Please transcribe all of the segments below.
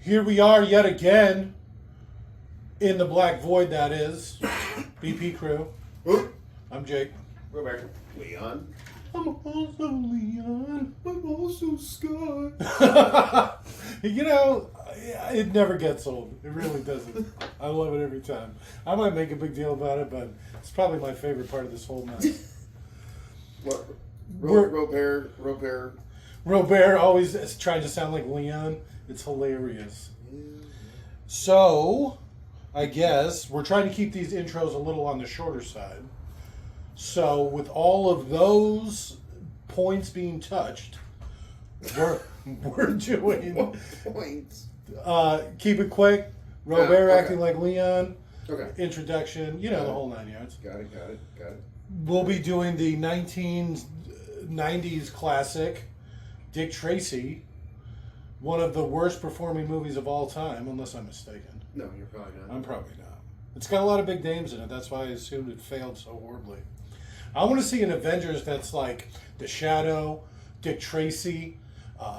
Here we are yet again in the black void that is BP crew. I'm Jake. Robert. Leon. I'm also Leon. I'm also Scott. You know, it never gets old. It really doesn't. I love it every time. I might make a big deal about it, but it's probably my favorite part of this whole mess. What? Robert always is trying to sound like Leon. It's hilarious. So, I guess we're trying to keep these intros a little on the shorter side. So, with all of those points being touched, we're doing points. Keep it quick. Robert okay. acting like Leon. Okay. Introduction. You know, the whole 9 yards. Got it. We'll be doing the 1990s classic, Dick Tracy. One of the worst performing movies of all time, unless I'm mistaken. No, you're probably not. I'm probably not. It's got a lot of big names in it. That's why I assumed it failed so horribly. I want to see an Avengers that's like The Shadow, Dick Tracy,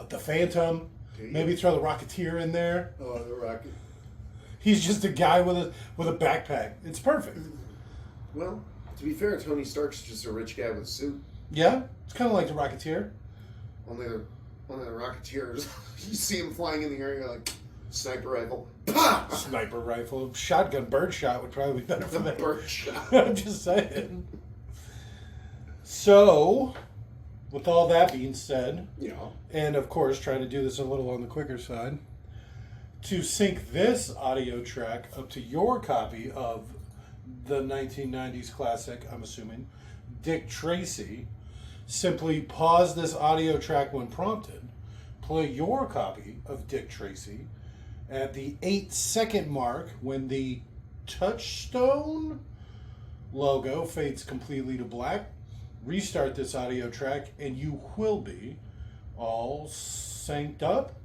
The Phantom. Maybe throw the Rocketeer in there. Oh, the Rocket. He's just a guy with a backpack. It's perfect. Well, to be fair, Tony Stark's just a rich guy with a suit. Yeah, it's kind of like the Rocketeer. Only the Rocketeers, you see him flying in the air, you're like, sniper rifle. Pah! Sniper rifle. Shotgun bird shot would probably be better for that. Bird shot. I'm just saying. So, with all that being said, and of course trying to do this a little on the quicker side, to sync this audio track up to your copy of the 1990s classic, I'm assuming, Dick Tracy, simply pause this audio track when prompted, play your copy of Dick Tracy at the 8-second mark when the Touchstone logo fades completely to black. Restart this audio track and you will be all synced up.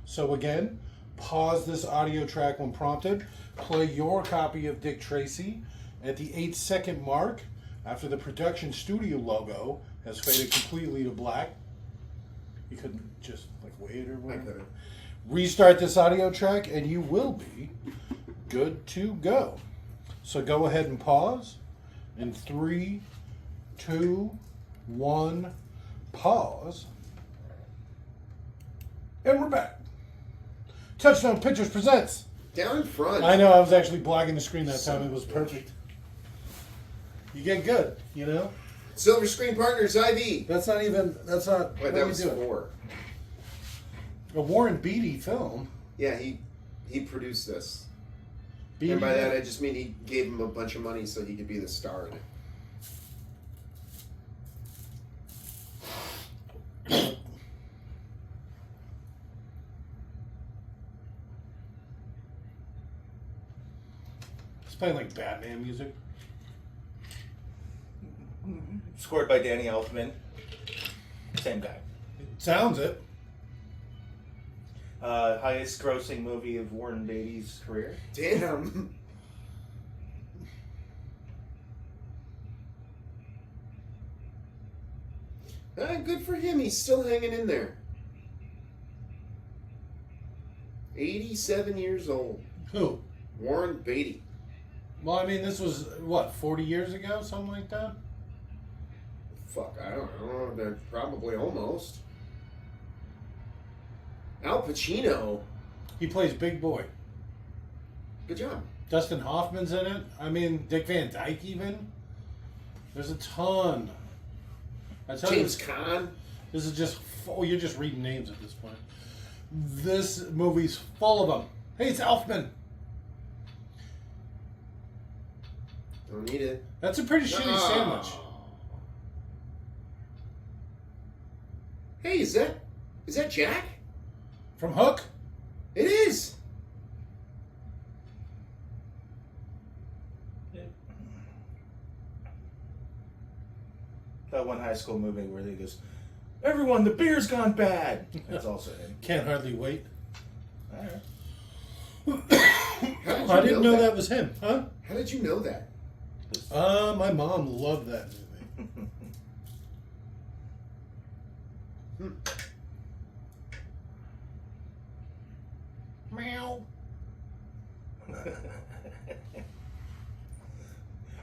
So again, pause this audio track when prompted, play your copy of Dick Tracy at the 8-second mark after the production studio logo has faded completely to black. You couldn't just wait or whatever. I couldn't. Restart this audio track and you will be good to go. So go ahead and pause. In 3, 2, 1, pause. And we're back. Touchstone Pictures presents. Down in front. I know, I was actually blocking the screen that time. It was perfect. You get good, you know? Silver Screen Partners IV. That's not. Wait, that was doing? 4. A Warren Beatty film. Yeah, he produced this. Beatty, And by that, I just mean he gave him a bunch of money so he could be the star in it. It's playing like Batman music. Scored by Danny Elfman. Same guy. Sounds it. Highest grossing movie of Warren Beatty's career. Damn. Good for him. He's still hanging in there. 87 years old. Who? Warren Beatty. Well, I mean, this was, 40 years ago? Something like that? Fuck, I don't know. They're probably almost. Al Pacino. He plays Big Boy. Good job. Dustin Hoffman's in it. I mean, Dick Van Dyke even. There's a ton. I tell James you, Caan. this is just, you're just reading names at this point. This movie's full of them. Hey, it's Elfman. Don't need it. That's a pretty shitty sandwich. Hey, is that Jack? From Hook? It is. That one high school movie where they goes, "Everyone, the beer's gone bad." That's also him. Can't hardly wait. All right. I didn't know that was him, huh? How did you know that? My mom loved that movie. Meow.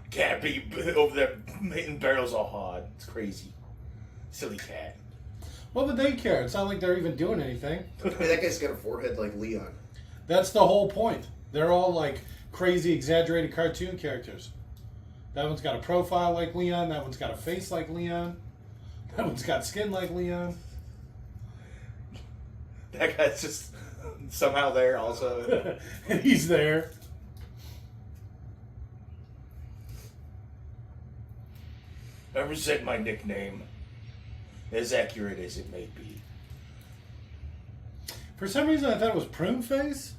Cat be over there making barrels all hard. It's crazy. Silly cat. What would they care? It's not like they're even doing anything. Hey, that guy's got a forehead like Leon. That's the whole point. They're all like crazy, exaggerated cartoon characters. That one's got a profile like Leon. That one's got a face like Leon. That one's got skin like Leon. That guy's just somehow there also. And he's there. I resent my nickname, as accurate as it may be. For some reason, I thought it was Prune Face.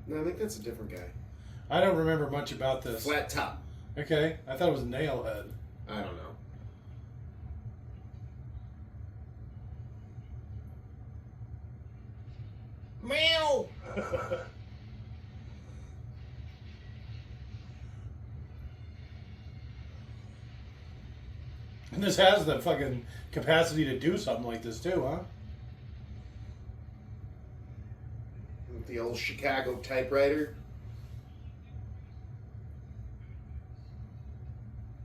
No, I think that's a different guy. I don't remember much about this. Flat top. Okay, I thought it was Nailhead. I don't know. Meow! And this has the fucking capacity to do something like this too, huh? With the old Chicago typewriter.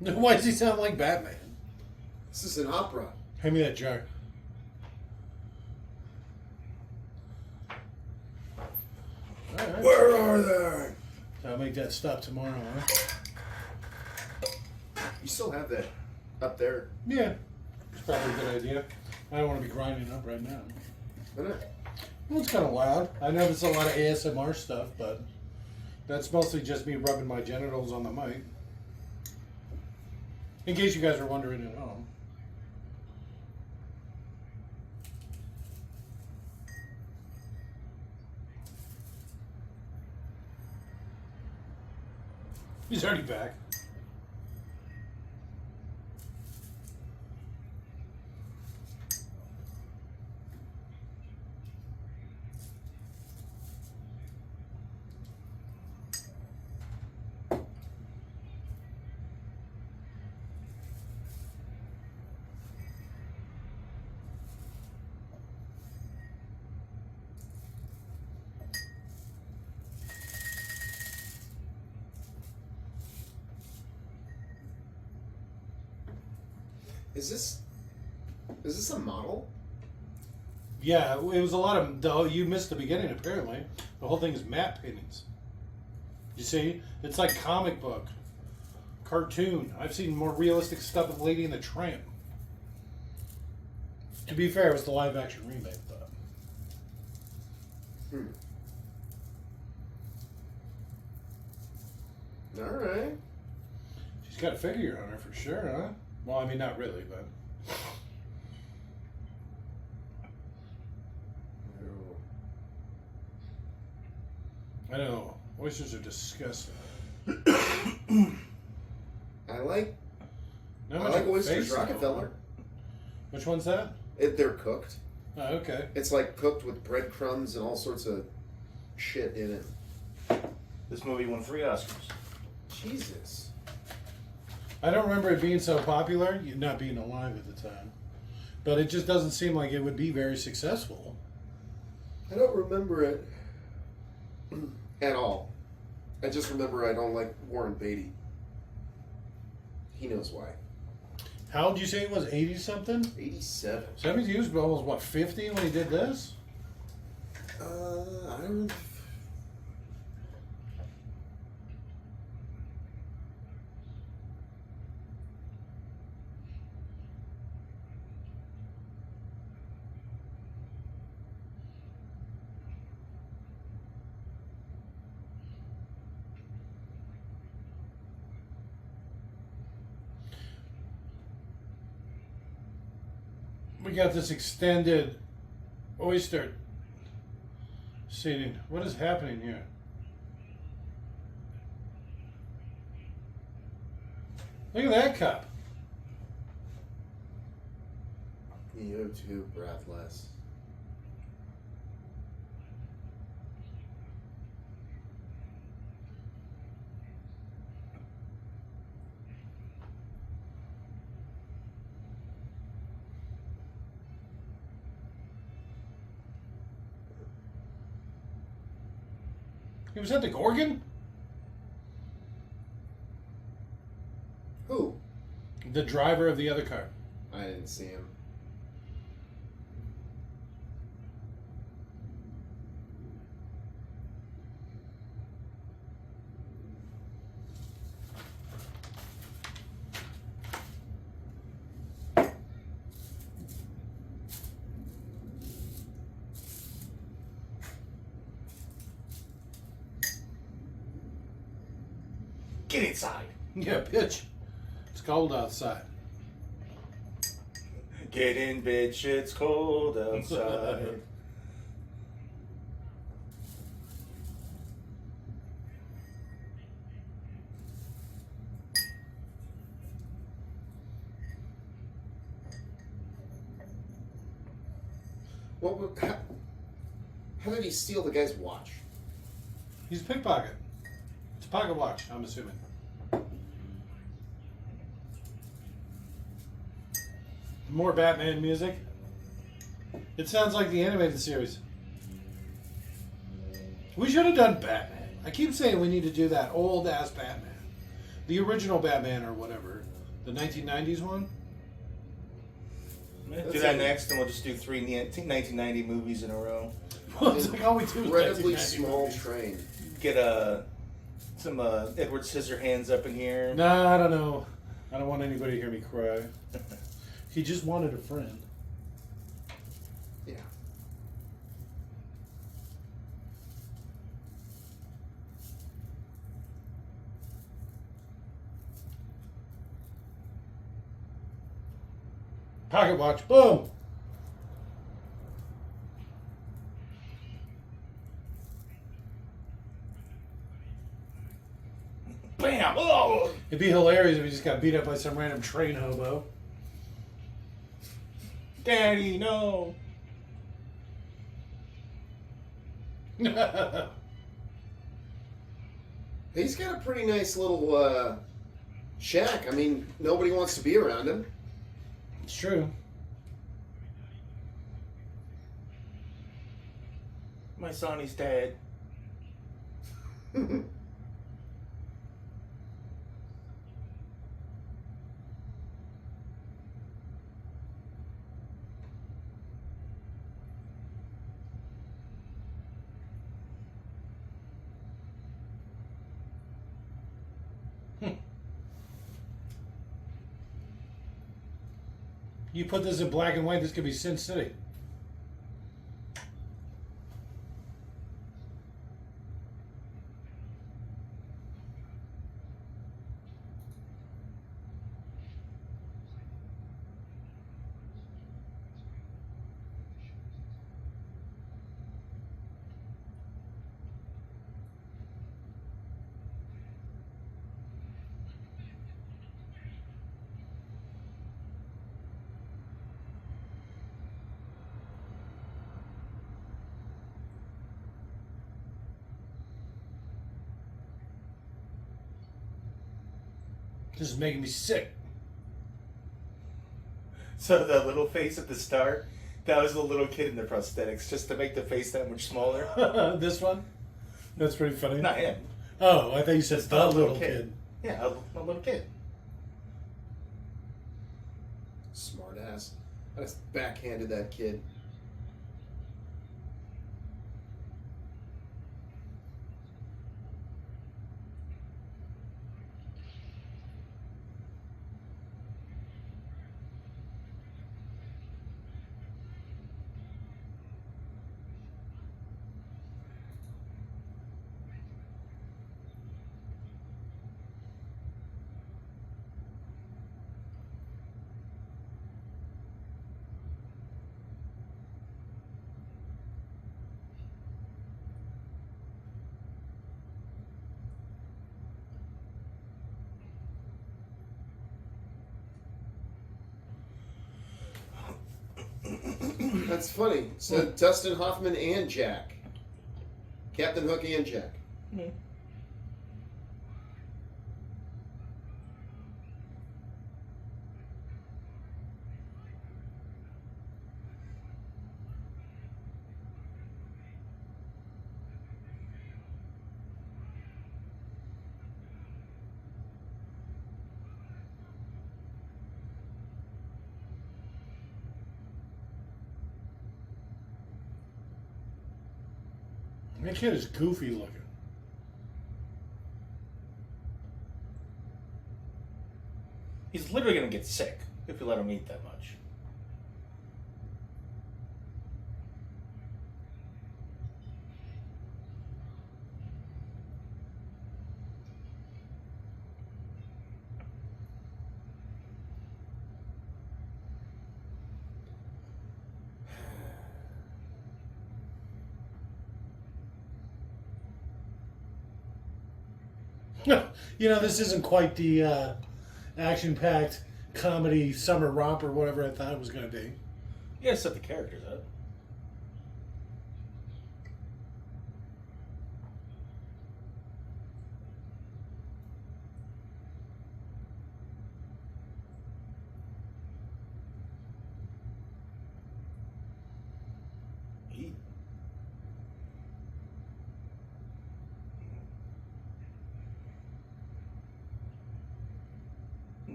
Why does he sound like Batman? This is an opera. Hand me that jar. Alright. Where are they? I'll make that stop tomorrow, huh? You still have that up there. Yeah. It's probably a good idea. I don't want to be grinding up right now. Why not? Well, it's kind of loud. I know it's a lot of ASMR stuff, but that's mostly just me rubbing my genitals on the mic. In case you guys are wondering at home. He's already back. Is this a model? Yeah, it was a lot of. Oh, you missed the beginning apparently. The whole thing is matte paintings. You see, it's like comic book, cartoon. I've seen more realistic stuff with Lady and the Tramp. To be fair, it was the live action remake, but. All right. She's got a figure on her for sure, huh? Well, I mean, not really, but. I know. Oysters are disgusting. I like Not I much like of a oysters face, though. Rockefeller. Which one's that? They're cooked. Oh, okay. It's like cooked with breadcrumbs and all sorts of shit in it. This movie won 3 Oscars. Jesus. I don't remember it being so popular, you not being alive at the time. But it just doesn't seem like it would be very successful. I don't remember it at all. I just remember I don't like Warren Beatty. He knows why. How old you say he was? 80 something? 87. So that means he was almost, what, 50 when he did this? I don't. We got this extended oyster seating. What is happening here? Look at that cup. You too, breathless. He was at the Gorgon? Who? The driver of the other car. I didn't see him. Get inside. Yeah, bitch. It's cold outside. Get in, bitch. It's cold outside. How did he steal the guy's watch? He's a pickpocket. It's a pocket watch, I'm assuming. More Batman music. It sounds like the animated series. We should have done Batman. I keep saying we need to do that old ass Batman. The original Batman or whatever. The 1990s one. Do that next, and we'll just do 3 1990 movies in a row. Well, it's like all we do is Incredibly 1990 small movies. train. Get some Edward Scissorhands up in here. No, I don't know. I don't want anybody to hear me cry. He just wanted a friend. Yeah. Pocket watch. Boom. Bam! Oh! It'd be hilarious if he just got beat up by some random train hobo. Daddy, no! He's got a pretty nice little shack. I mean, nobody wants to be around him. It's true. My Sonny's dead. You put this in black and white, this could be Sin City. This is making me sick. So the little face at the start, that was the little kid in the prosthetics, just to make the face that much smaller. This one? That's pretty funny. Not him. Oh, I thought you said Just the little kid. Yeah, a little kid. Smart ass. I just backhanded that kid. That's funny. So Dustin, Hoffman, and Jack. Captain Hook and Jack. Mm-hmm. That kid is goofy looking. He's literally gonna get sick if you let him eat that much. You know, this isn't quite the action-packed comedy summer romp or whatever I thought it was going to be. You gotta set the characters up. Eat.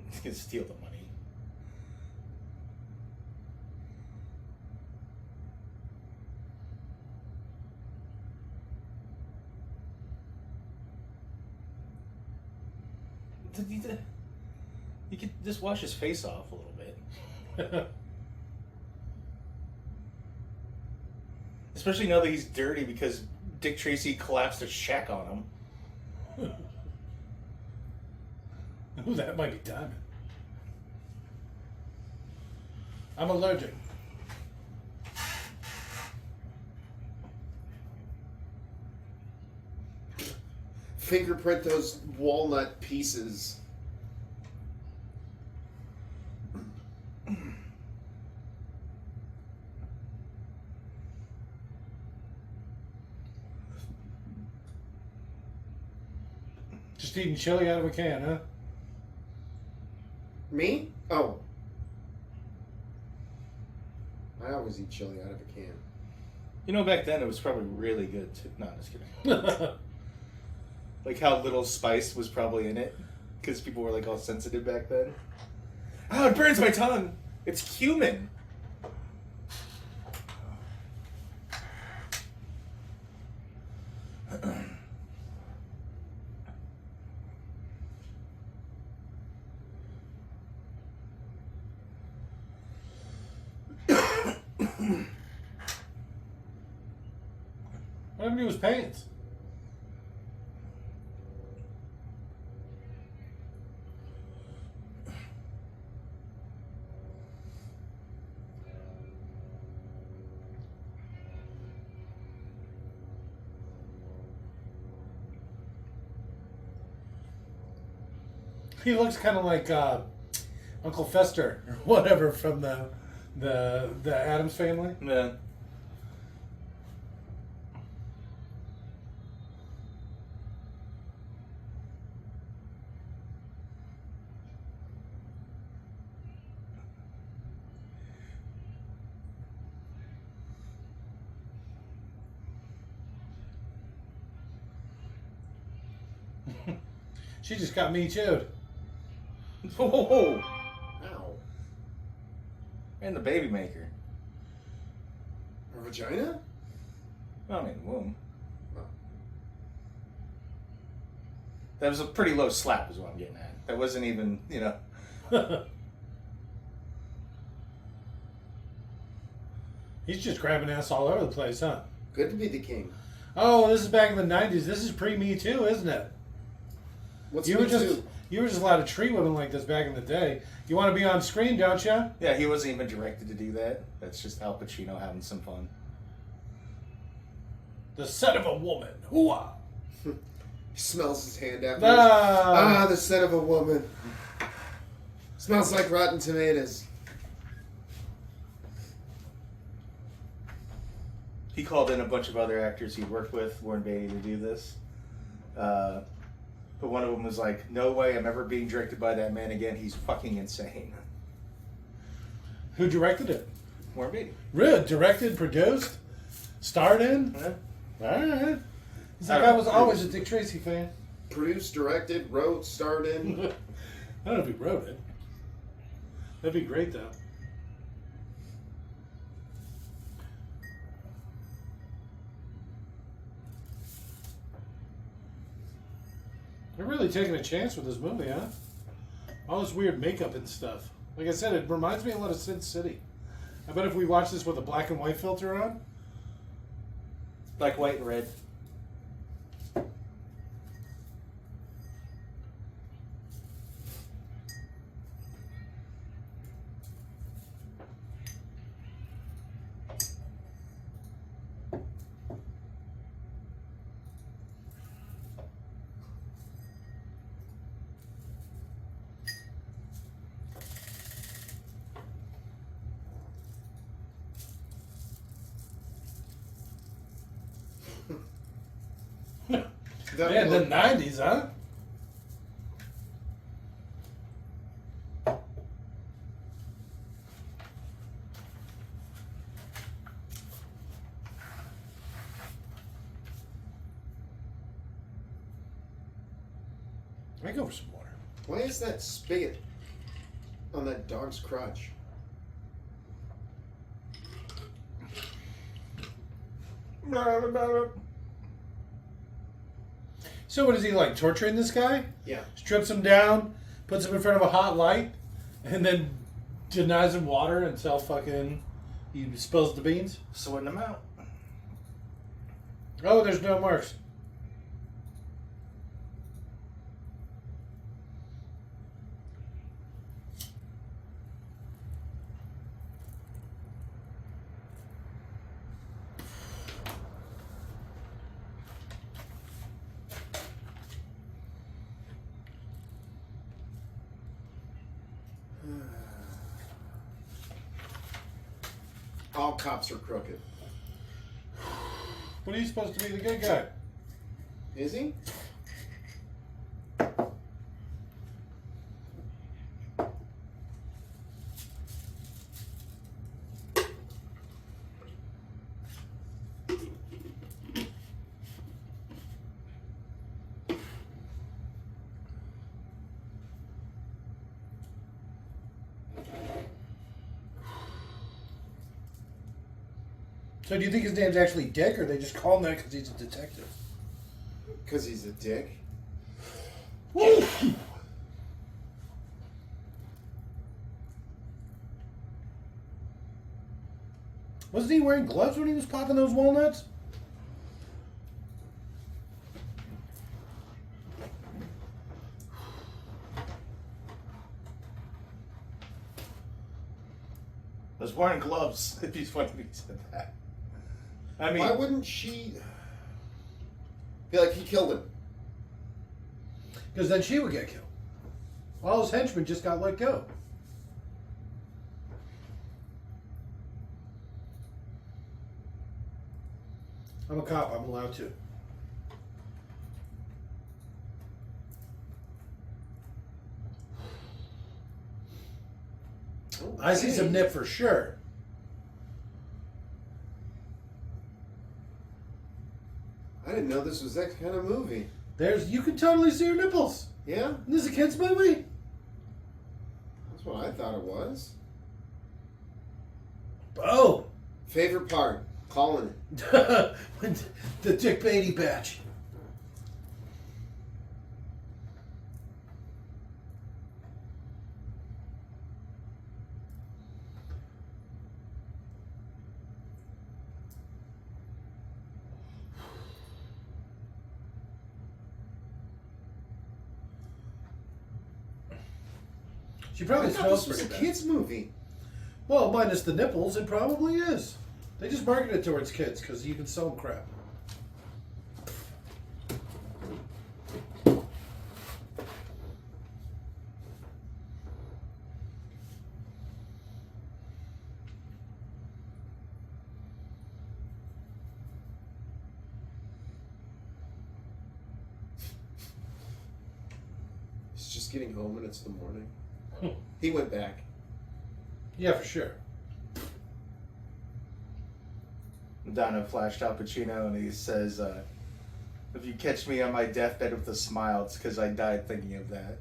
He's gonna steal the money. You could just wash his face off a little bit. Especially now that he's dirty because Dick Tracy collapsed a shack on him. Ooh, that might be Diamond. I'm allergic. Fingerprint those walnut pieces. Just eating chili out of a can, huh? Me? Oh. I always eat chili out of a can. You know, back then it was probably really good too. No, I'm just kidding. Like how little spice was probably in it, because people were like all sensitive back then. Oh, it burns my tongue. It's cumin. What happened to his pants? He looks kind of like Uncle Fester or whatever from the Addams Family. Yeah. She just got me too. Whoa. Ow. And the baby maker. Her vagina? I mean, womb. Oh. That was a pretty low slap, is what I'm getting at. That wasn't even, you know. He's just grabbing ass all over the place, huh? Good to be the king. Oh, this is back in the '90s. This is pre-Me Too, isn't it? What's You Me were just Too? you were just allowed to treat women like this back in the day. You want to be on screen, don't you? Yeah, he wasn't even directed to do that. That's just Al Pacino having some fun. The scent of a woman. Hooah! He smells his hand after. The scent of a woman. Smells like rotten tomatoes. He called in a bunch of other actors he worked with, Warren Beatty, to do this. But one of them was like, no way I'm ever being directed by that man again. He's fucking insane. Who directed it? Warren Beatty. Really? Directed, produced, starred in? Yeah. All right. He's like, I was always a Dick Tracy fan. Produced, directed, wrote, starred in. I don't know if he wrote it. That'd be great, though. They're really taking a chance with this movie, huh? All this weird makeup and stuff. Like I said, it reminds me a lot of Sin City. I bet if we watch this with a black and white filter on. Black, white, and red. Man, the 90s, huh? I go for some water. Why is that spigot on that dog's crotch? So what is he like, torturing this guy? Yeah. Strips him down, puts him in front of a hot light, and then denies him water until fucking he spills the beans? Sorting them out. Oh, there's no marks. All cops are crooked. What are you supposed to be, the good guy? Is he? So do you think his name's actually Dick, or they just call him that because he's a detective? Because he's a dick. Woo! Wasn't he wearing gloves when he was popping those walnuts? I was wearing gloves. It'd be funny if he said that. I mean, Why wouldn't she feel like he killed him? Because then she would get killed. All his henchmen just got let go. I'm a cop. I'm allowed to. I see some nip for sure. I didn't know this was that kind of movie. You can totally see her nipples. Yeah? This is a kid's movie. That's what I thought it was. Oh. Favorite part? Calling it. The Dick Beatty batch. She probably I thought smells this was a pretty bad. kid's movie. Well, minus the nipples, it probably is. They just market it towards kids because you can sell them crap. He's just getting home and it's the morning. He went back. Yeah, for sure. Madonna flashed out Pacino and he says, if you catch me on my deathbed with a smile, it's because I died thinking of that.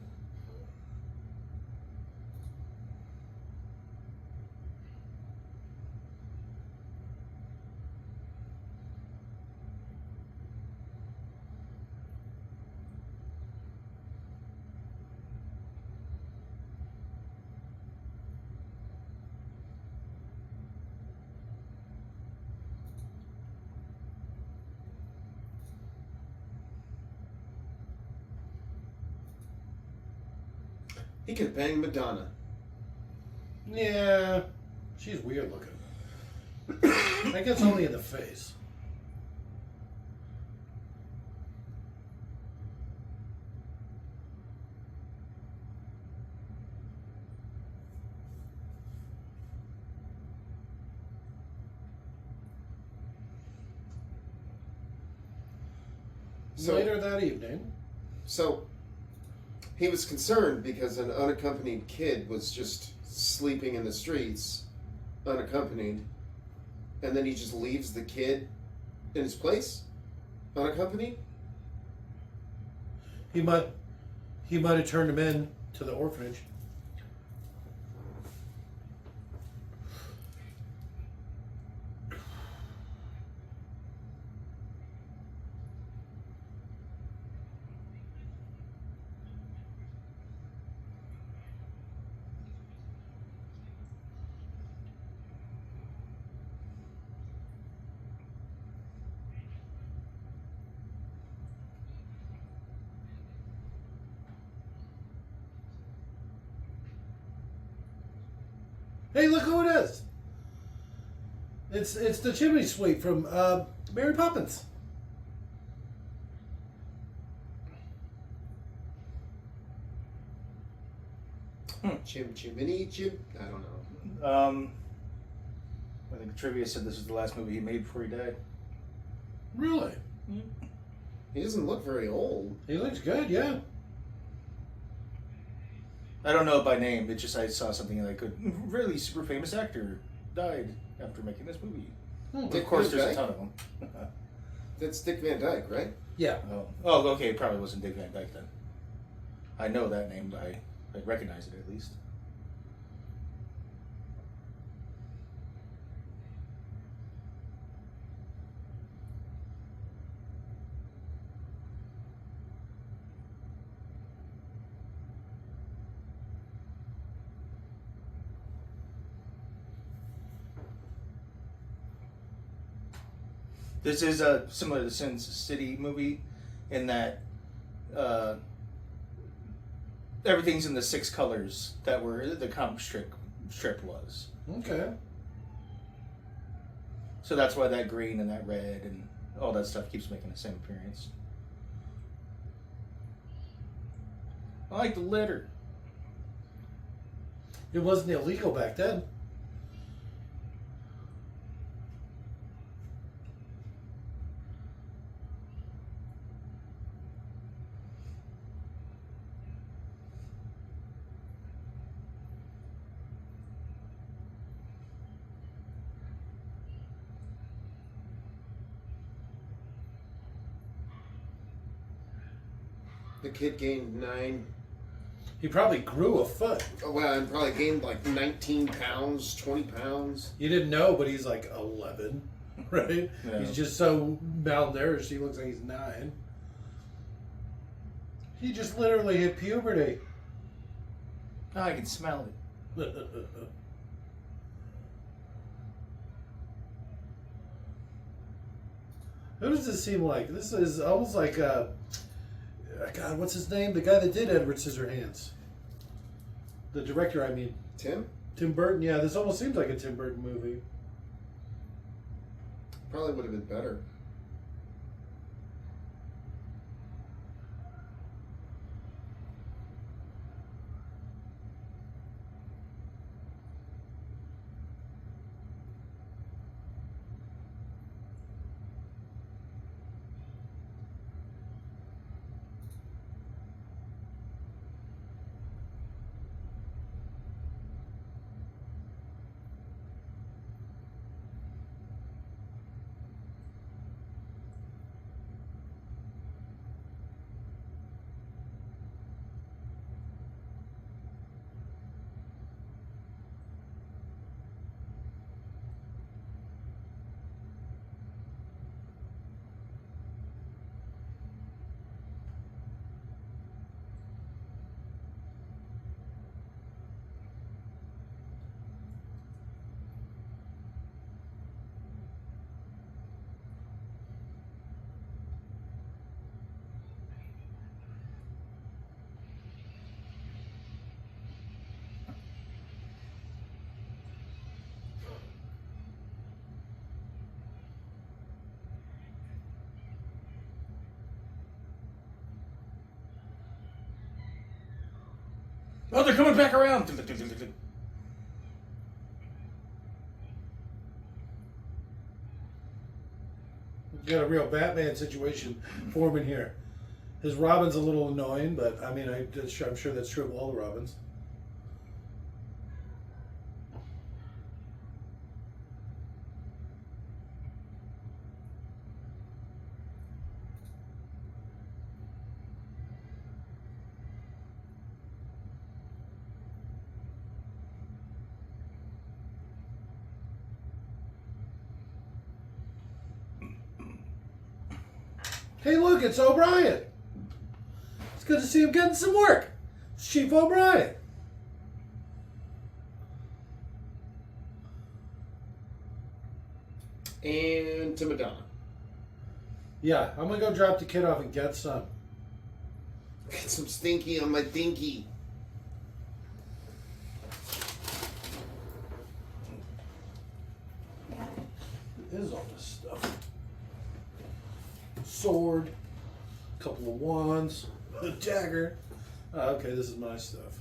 He could bang Madonna. Yeah, she's weird looking. I guess only in the face. So, Later that evening. So, he was concerned because an unaccompanied kid was just sleeping in the streets, unaccompanied, and then he just leaves the kid in his place, unaccompanied. He might have turned him in to the orphanage. Hey, look who it is! It's the chimney sweep from Mary Poppins. Chimney. I don't know. I think trivia said this was the last movie he made before he died. Really? He doesn't look very old. He looks good, yeah. I don't know it by name. It's just I saw something like a really super famous actor died after making this movie. Dick Of course, Van there's a Dyke? ton of them. That's Dick Van Dyke, right? Yeah. Oh, okay. It probably wasn't Dick Van Dyke then. I know that name, but I recognize it at least. This is similar to the Sin City movie in that everything's in the 6 colors that were the comic strip was. Okay. So that's why that green and that red and all that stuff keeps making the same appearance. I like the litter. It wasn't illegal back then. The kid gained 9. He probably grew a foot. Oh, well, and probably gained like 19 pounds, 20 pounds. You didn't know, but he's like 11, right? Yeah. He's just so malnourished, he looks like he's 9. He just literally hit puberty. Oh, I can smell it. Who does this seem like? This is almost like God, what's his name? The guy that did Edward Scissorhands. The director, I mean. Tim? Tim Burton, yeah. This almost seems like a Tim Burton movie. Probably would have been better. Oh, they're coming back around. You got a real Batman situation forming here. His Robin's a little annoying, but I mean, I'm sure that's true of all the Robins. Hey, look, it's O'Brien. It's good to see him getting some work. It's Chief O'Brien. And to Madonna. Yeah, I'm going to go drop the kid off and get some. Get some stinky on my dinky. What is all this stuff? Sword, a couple of wands, a dagger. Oh, okay, this is my stuff.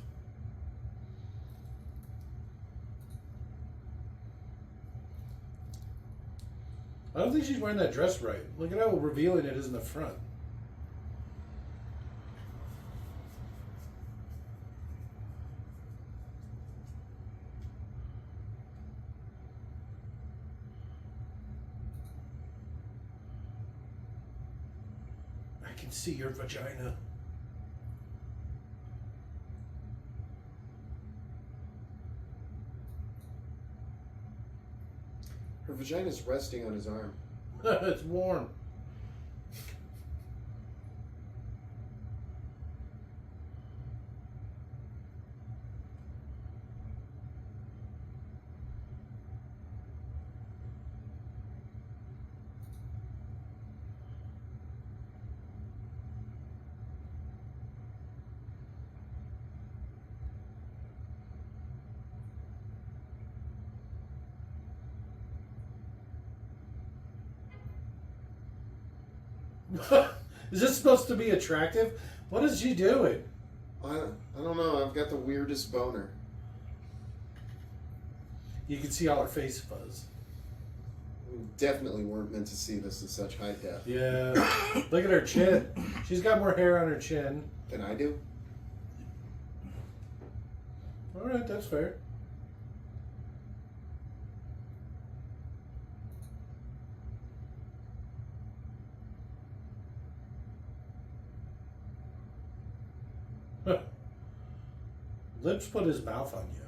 I don't think she's wearing that dress right. Look at how revealing it is in the front. I can see your vagina. Her vagina's resting on his arm. It's warm. Is this supposed to be attractive? What is she doing? I don't know. I've got the weirdest boner. You can see all her face fuzz. We definitely weren't meant to see this in such high def. Yeah. Look at her chin. She's got more hair on her chin. Than I do. All right, that's fair. Huh. Lips put his mouth on you.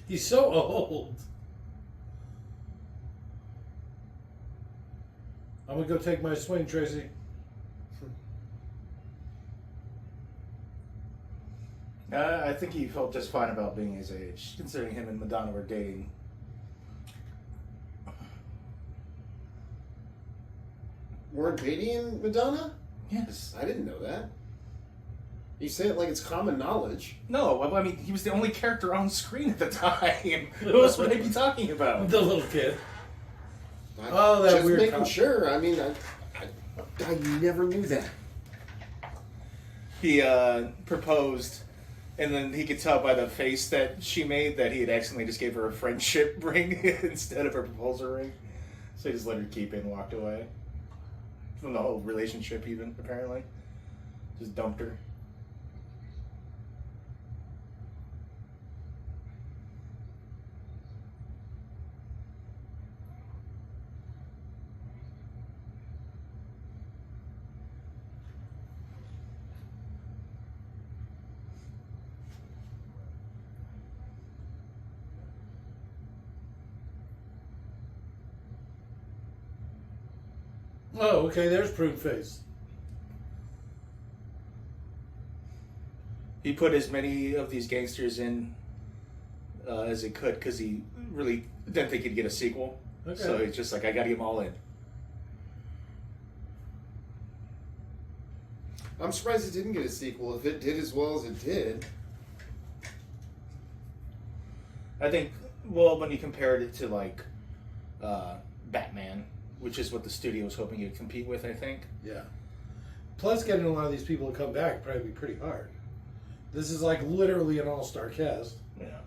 He's so old. I'm gonna go take my swing, Tracy. I think he felt just fine about being his age, considering him and Madonna were dating. Weren't Beatty and Madonna? Yes. I didn't know that. You say it like it's common knowledge. No, I mean, he was the only character on screen at the time. Who else would I be talking about? The little kid. That that just weird making cop. sure. I mean, I never knew that. He proposed, and then he could tell by the face that she made that he had accidentally just gave her a friendship ring instead of a proposal ring. So he just let her keep it and walked away. From the whole relationship, even, apparently. Just dumped her. Oh, okay, there's Prune Face. He put as many of these gangsters in as he could because he really didn't think he'd get a sequel. Okay. So he's just like, I gotta get them all in. I'm surprised it didn't get a sequel. If it did as well as it did. I think, well, when you compared it to like Batman, which is what the studio was hoping you'd compete with, I think. Yeah. Plus, getting a lot of these people to come back would probably be pretty hard. This is like literally an all-star cast. Yeah.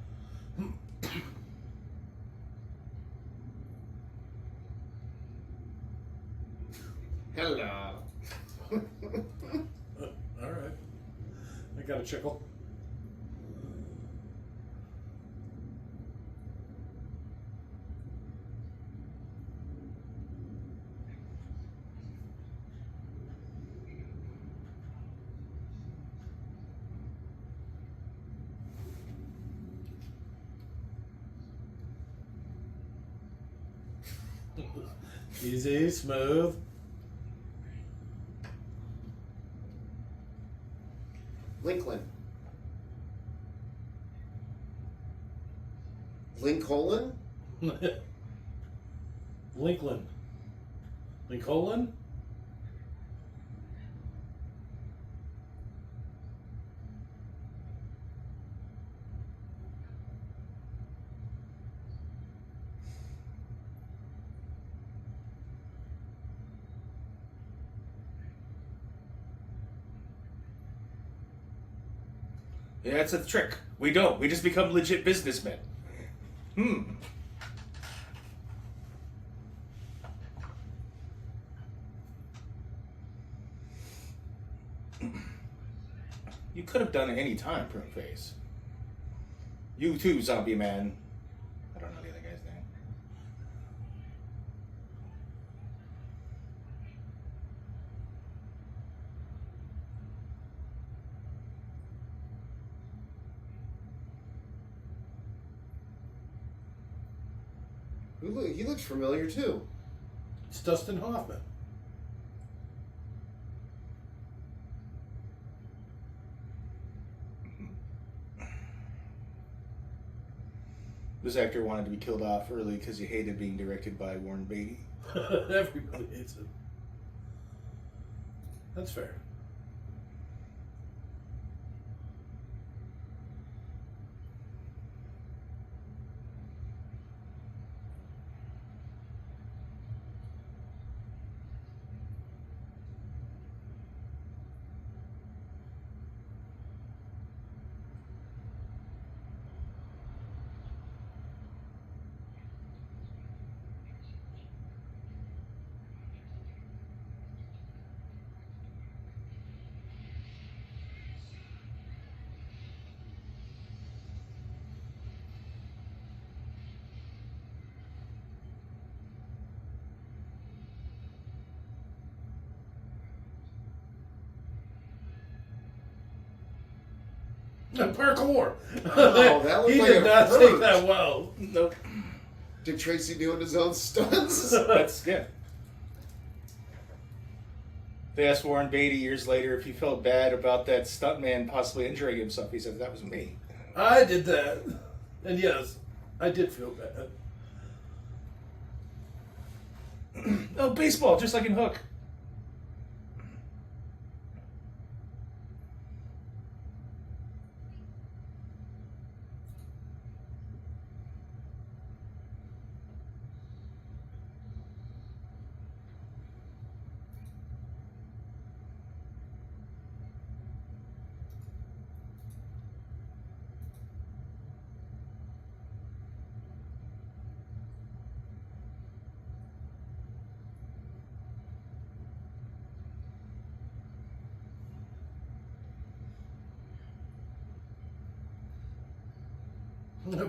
Hello. All right. I got a chuckle. Easy, smooth. Lincoln. Lincoln? Lincoln. Lincoln? Yeah, that's a trick. We don't. We just become legit businessmen. You could have done it any time, Prune Face. You too, Zombie Man. I don't know the other guy's name. He looks familiar too. It's Dustin Hoffman. This actor wanted to be killed off early because he hated being directed by Warren Beatty. Everybody hates him. That's fair. Parkour. Oh, that looked he like did a not fruit. take that well. Nope. Dick Tracy doing his own stunts? That's good. They asked Warren Beatty years later if he felt bad about that stuntman possibly injuring himself. He said, that was me. I did that. And yes, I did feel bad. Oh, baseball, just like in Hook.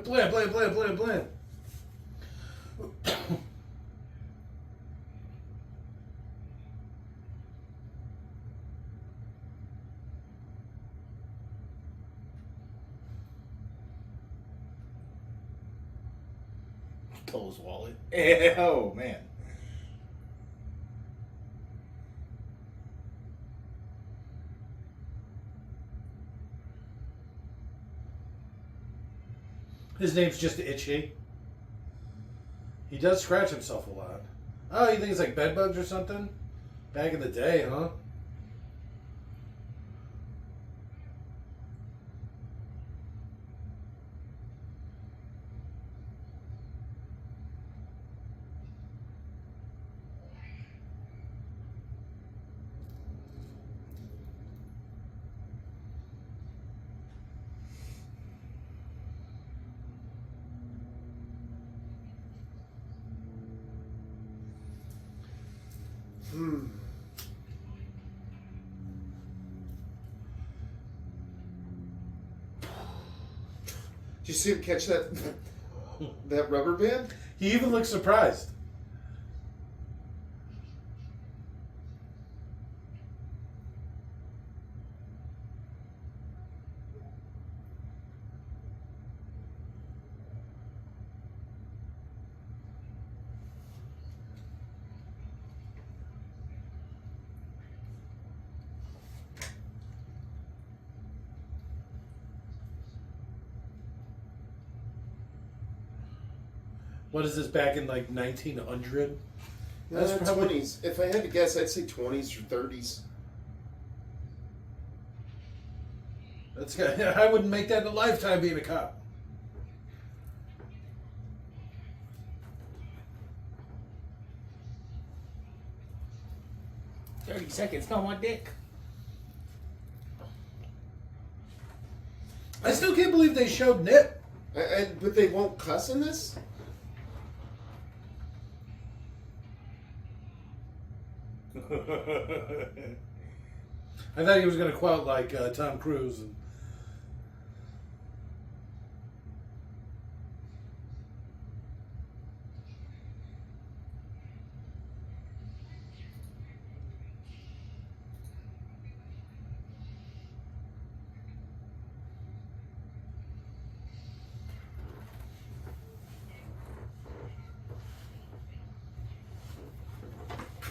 Blam. Stole his wallet. Oh, man. His name's just Itchy. He does scratch himself a lot. Oh, you think it's like bed bugs or something? Back in the day, huh? Did you see him catch that that rubber band? He even looks surprised. What is this, back in like 1900? That's probably 20s. If I had to guess, I'd say 20s or 30s. That's I wouldn't make that in a lifetime being a cop. $30 no more dick. I still can't believe they showed Nip. But they won't cuss in this? I thought he was going to quote like Tom Cruise. And...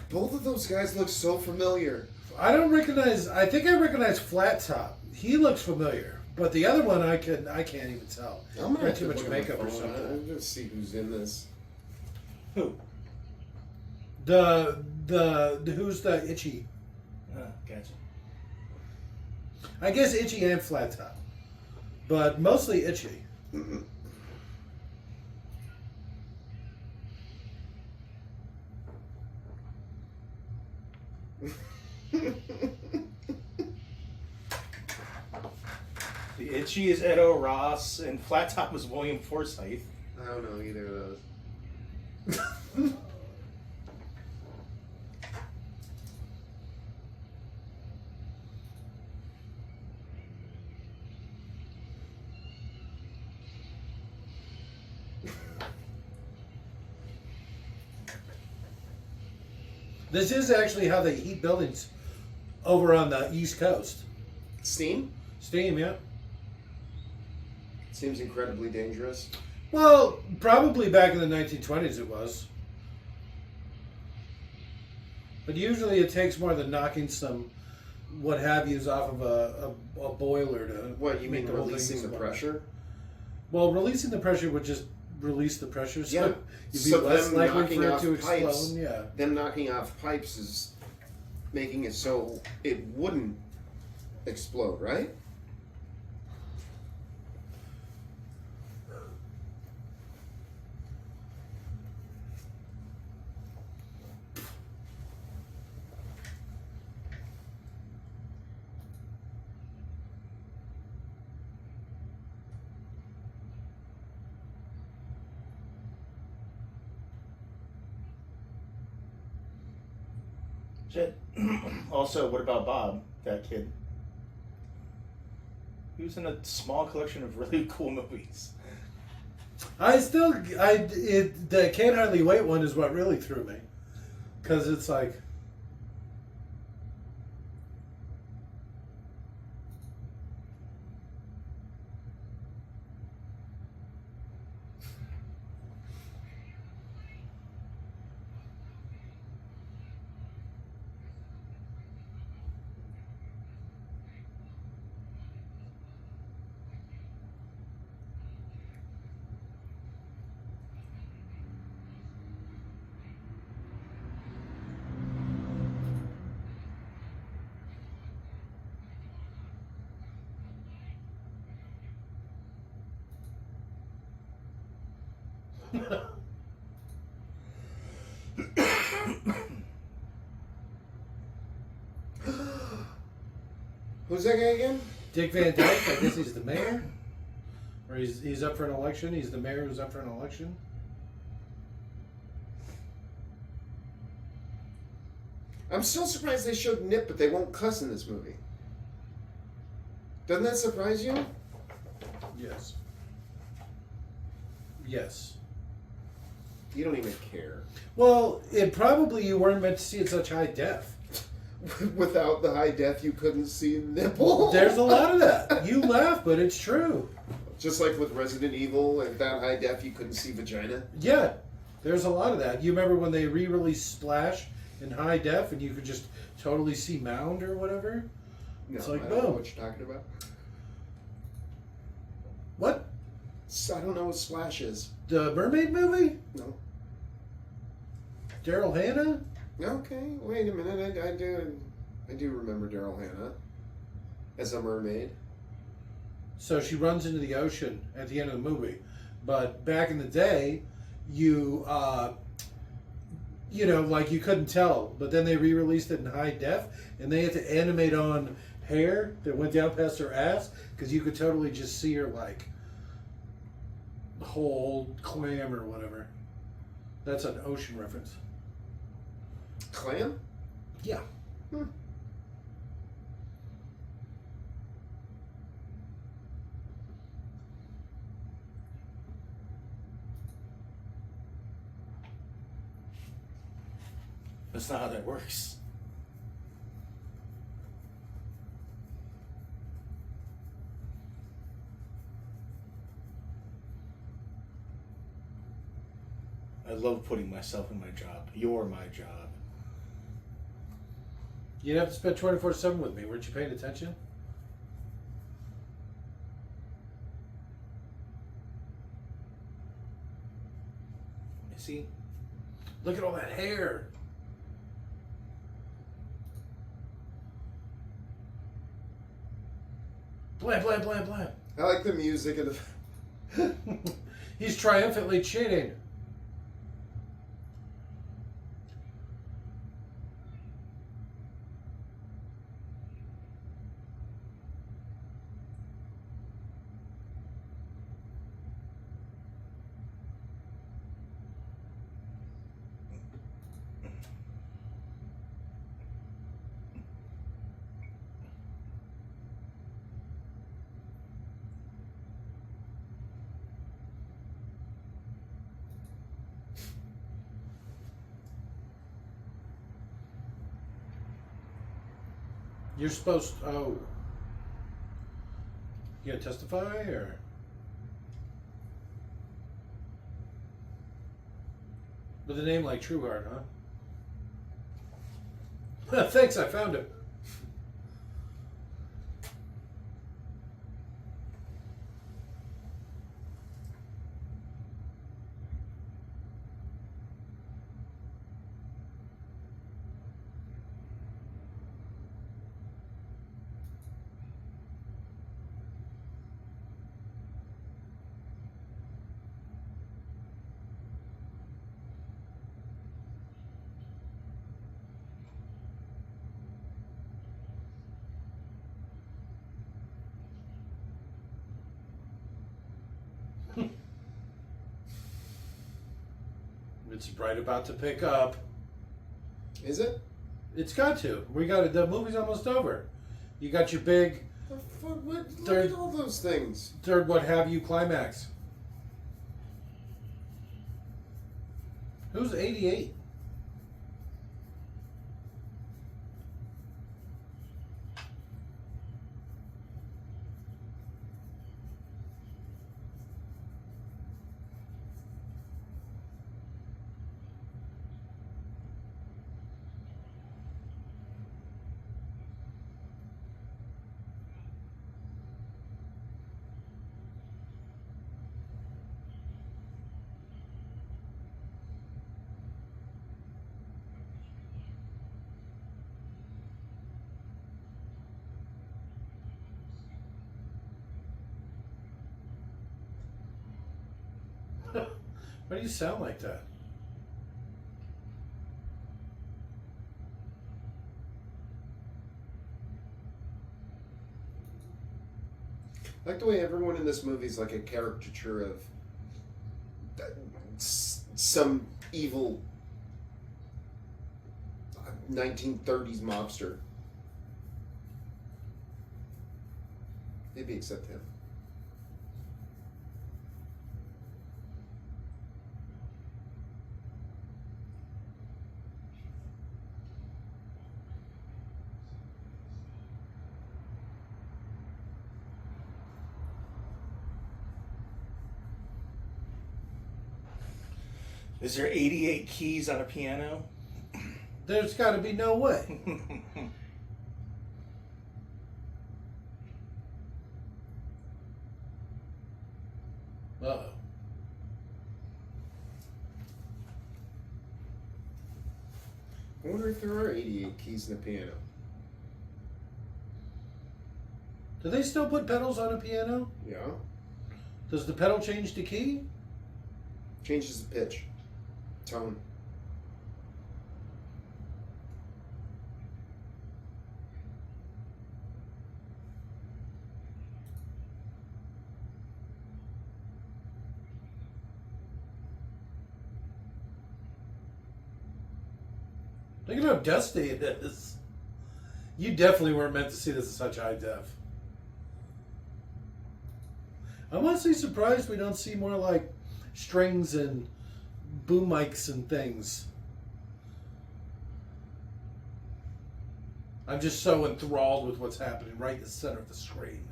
Both of those guys look so familiar. I don't recognize. I think I recognize Flat Top. He looks familiar, but the other one I can't even tell. I'm gonna have too to much look at my makeup or phone. something. I'm gonna see who's in this. Who? The who's the Itchy? Oh, gotcha. I guess Itchy and Flat Top, but mostly Itchy. The Itchy is Edo Ross, and Flat Top was William Forsythe. I don't know either of those. This is actually how they heat buildings over on the East Coast. Steam? Steam, yeah. Seems incredibly dangerous. Well, probably back in the 1920s it was. But usually it takes more than knocking some what have yous off of a boiler to What, you make mean the whole thing releasing the explode. pressure? Well, releasing the pressure would just release the pressure, so Yeah. you'd be So less them likely knocking for it off to pipes, explode. Yeah. them knocking off pipes is making it so it wouldn't explode, right? Shit. Also, what about Bob, that kid? He was in a small collection of really cool movies. The Can't Hardly Wait one is what really threw me. Because it's like, Who's that guy again? Dick Van Dyke. I guess he's the mayor, or he's up for an election. He's the mayor who's up for an election. I'm still surprised they showed Nip, but they won't cuss in this movie. Doesn't that surprise you? Yes. Yes. You don't even care. Well, it probably you weren't meant to see it such high def. Without the high def, you couldn't see nipple. There's a lot of that. You laugh, but it's true. Just like with Resident Evil, and without high def, you couldn't see vagina. Yeah, there's a lot of that. You remember when they re-released Splash in high def, and you could just totally see Mound or whatever? No, It's like, I don't know boom. what you're talking about. What? I don't know what Splash is. The Mermaid movie? No. Daryl Hannah? Okay, wait a minute. I do remember Daryl Hannah as a mermaid. So she runs into the ocean at the end of the movie. But back in the day, you like you couldn't tell. But then they re-released it in high def, and they had to animate on hair that went down past her ass because you could totally just see her like whole clam or whatever. That's an ocean reference. Clam? Yeah. Hmm. That's not how that works. I love putting myself in my job. You're my job. You'd have to spend 24/7 with me. Weren't you paying attention? See? Look at all that hair. Blam, blam, blam, blam. I like the music of the... He's triumphantly cheating. You're supposed to, oh. You gonna testify or? With a name like Trueheart, huh? Thanks, I found him. It's right about to pick up. Is it? It's got to. We got it. The movie's almost over. You got your big Look Third- at all those things. third what have you climax. Who's 88? Why do you sound like that? I like the way everyone in this movie is like a caricature of some evil 1930s mobster. Maybe except him. Is there 88 keys on a piano? There's got to be no way. Uh-oh. I wonder if there are 88 keys in the piano. Do they still put pedals on a piano? Yeah. Does the pedal change the key? Changes the pitch, tone. Look at how dusty it is. You definitely weren't meant to see this in such high def. I'm honestly surprised we don't see more like strings and boom mics and things. I'm just so enthralled with what's happening right in the center of the screen.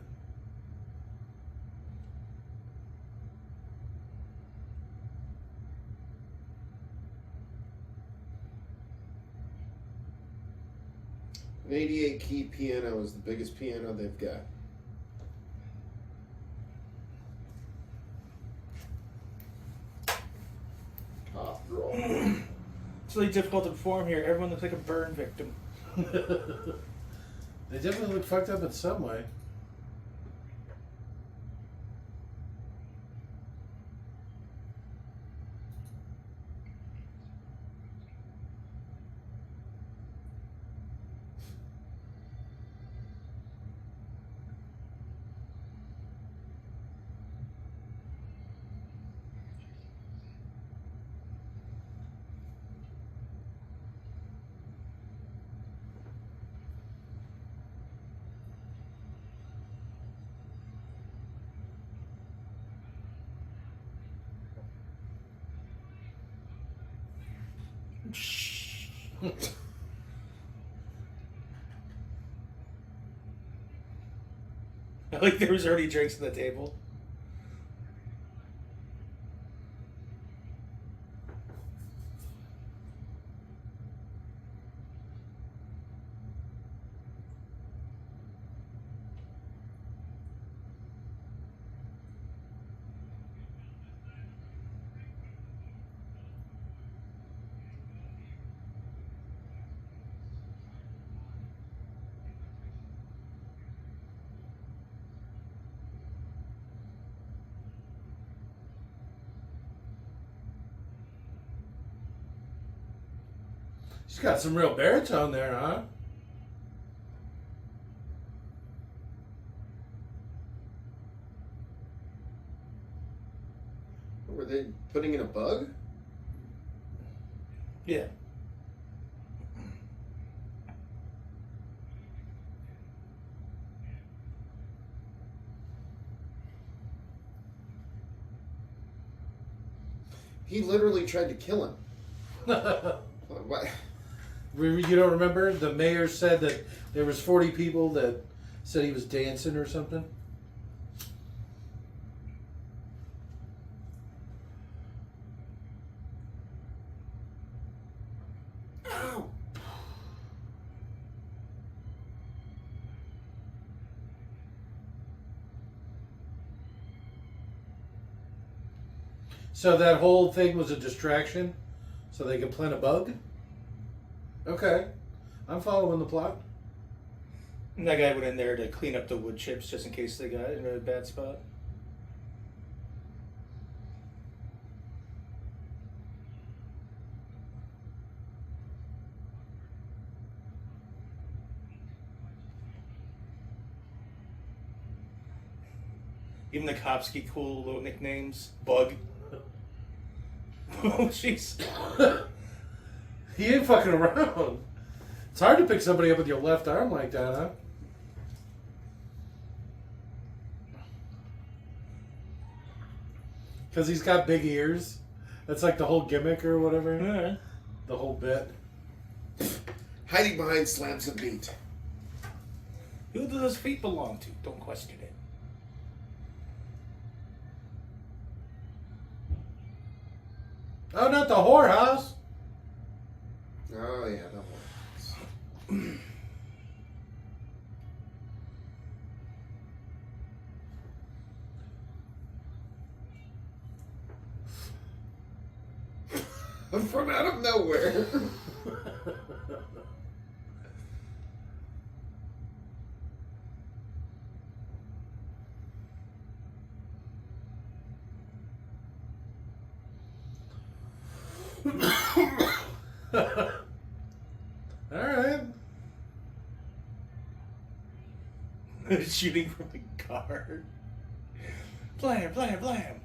An 88 key piano is the biggest piano they've got. After all. It's really difficult to perform here. Everyone looks like a burn victim. They definitely look fucked up in some way. Like there was already drinks on the table. She's got some real baritone there, huh? Were they putting in a bug? Yeah. He literally tried to kill him. What? You don't remember? The mayor said that there was 40 people that said he was dancing or something. Ow! So that whole thing was a distraction so they could plant a bug? Okay. I'm following the plot. And that guy went in there to clean up the wood chips just in case they got in a bad spot. Even the cops get cool little nicknames. Bug. Oh, jeez. He ain't fucking around. It's hard to pick somebody up with your left arm like that, huh? Because he's got big ears. That's like the whole gimmick or whatever. Yeah. The whole bit. Hiding behind slams a beat. Who do those feet belong to? Don't question it. Oh, not the whorehouse. Oh, yeah, that one. From out of nowhere. Alright. Shooting from the car. Blam, blam, blam.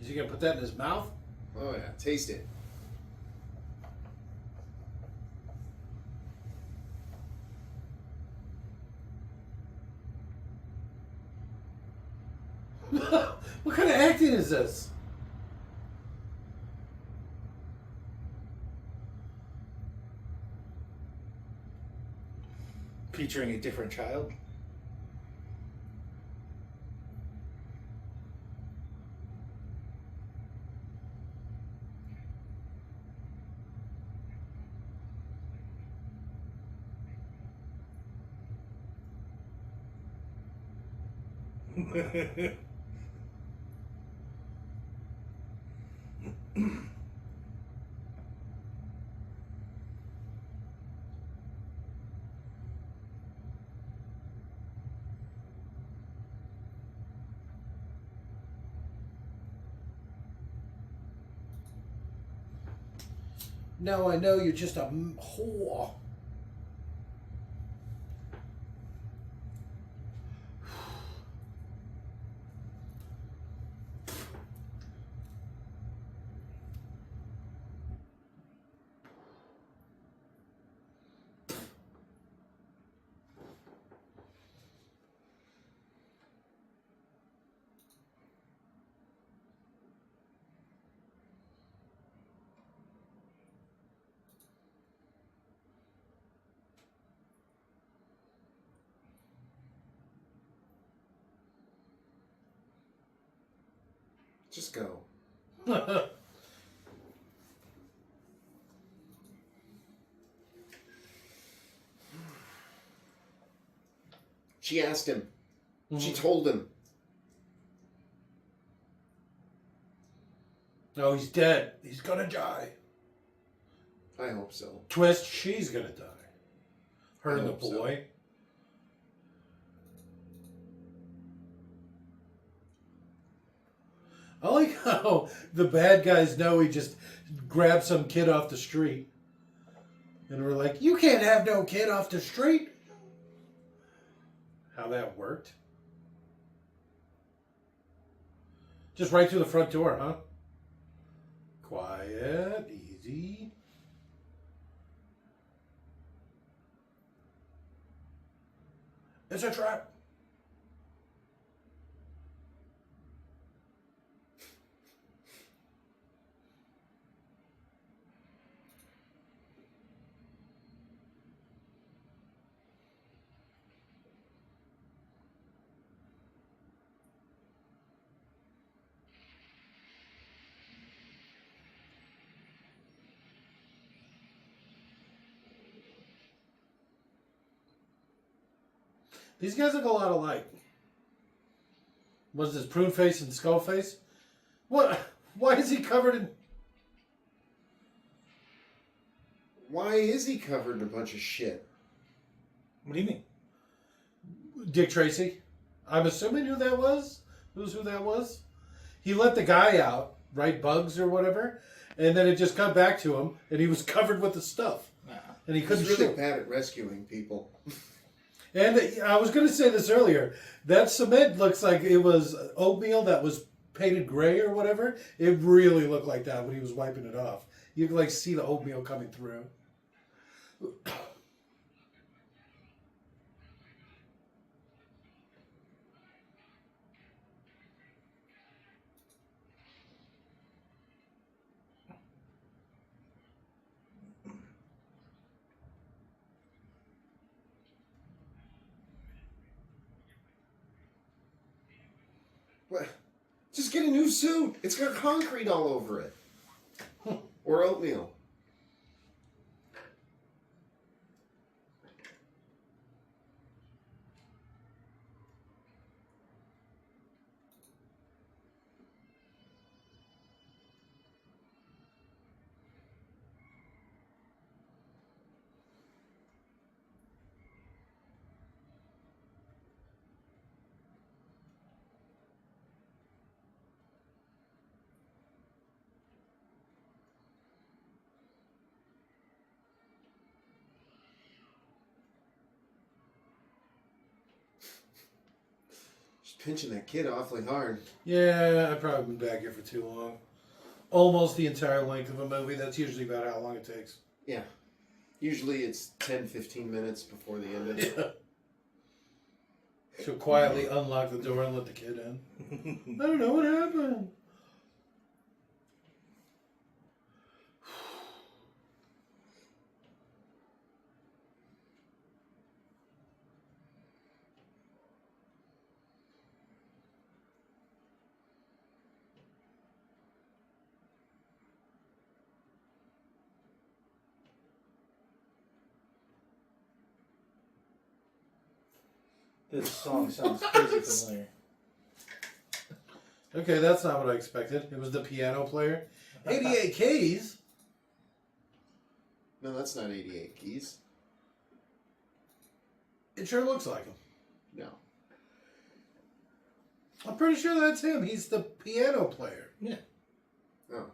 Is he gonna put that in his mouth? Oh, yeah, taste it. What kind of acting is this? Featuring a different child. No, I know you're just a whore. Just go. She asked him. Mm-hmm. She told him. No, he's dead. He's gonna die. I hope so. Twist, she's gonna die. Her and the boy. So. I like how the bad guys know he just grabbed some kid off the street. And we're like, you can't have no kid off the street. How that worked. Just right through the front door, huh? Quiet, easy. It's a trap. These guys look a lot alike. Was this prune face and skull face? What? Why is he covered in... Why is he covered in a bunch of shit? What do you mean? Dick Tracy? I'm assuming who that was? Who that was? He let the guy out, right? Bugs or whatever. And then it just cut back to him, and he was covered with the stuff. Nah. And he couldn't He's really shoot. bad at rescuing people. And I was going to say this earlier. That cement looks like it was oatmeal that was painted gray or whatever. It really looked like that when he was wiping it off. You could like see the oatmeal coming through. What? Just get a new suit. It's got concrete all over it. Or oatmeal. Pinching that kid awfully hard. Yeah, I've probably been back here for too long. Almost the entire length of a movie. That's usually about how long it takes. Yeah. Usually it's 10-15 minutes before the end of it. Yeah. She'll quietly unlock the door and let the kid in. I don't know what happened. This song sounds crazy familiar. Okay, that's not what I expected. It was the piano player. 88 keys? No, that's not 88 keys. It sure looks like him. No. I'm pretty sure that's him. He's the piano player. Yeah. Oh.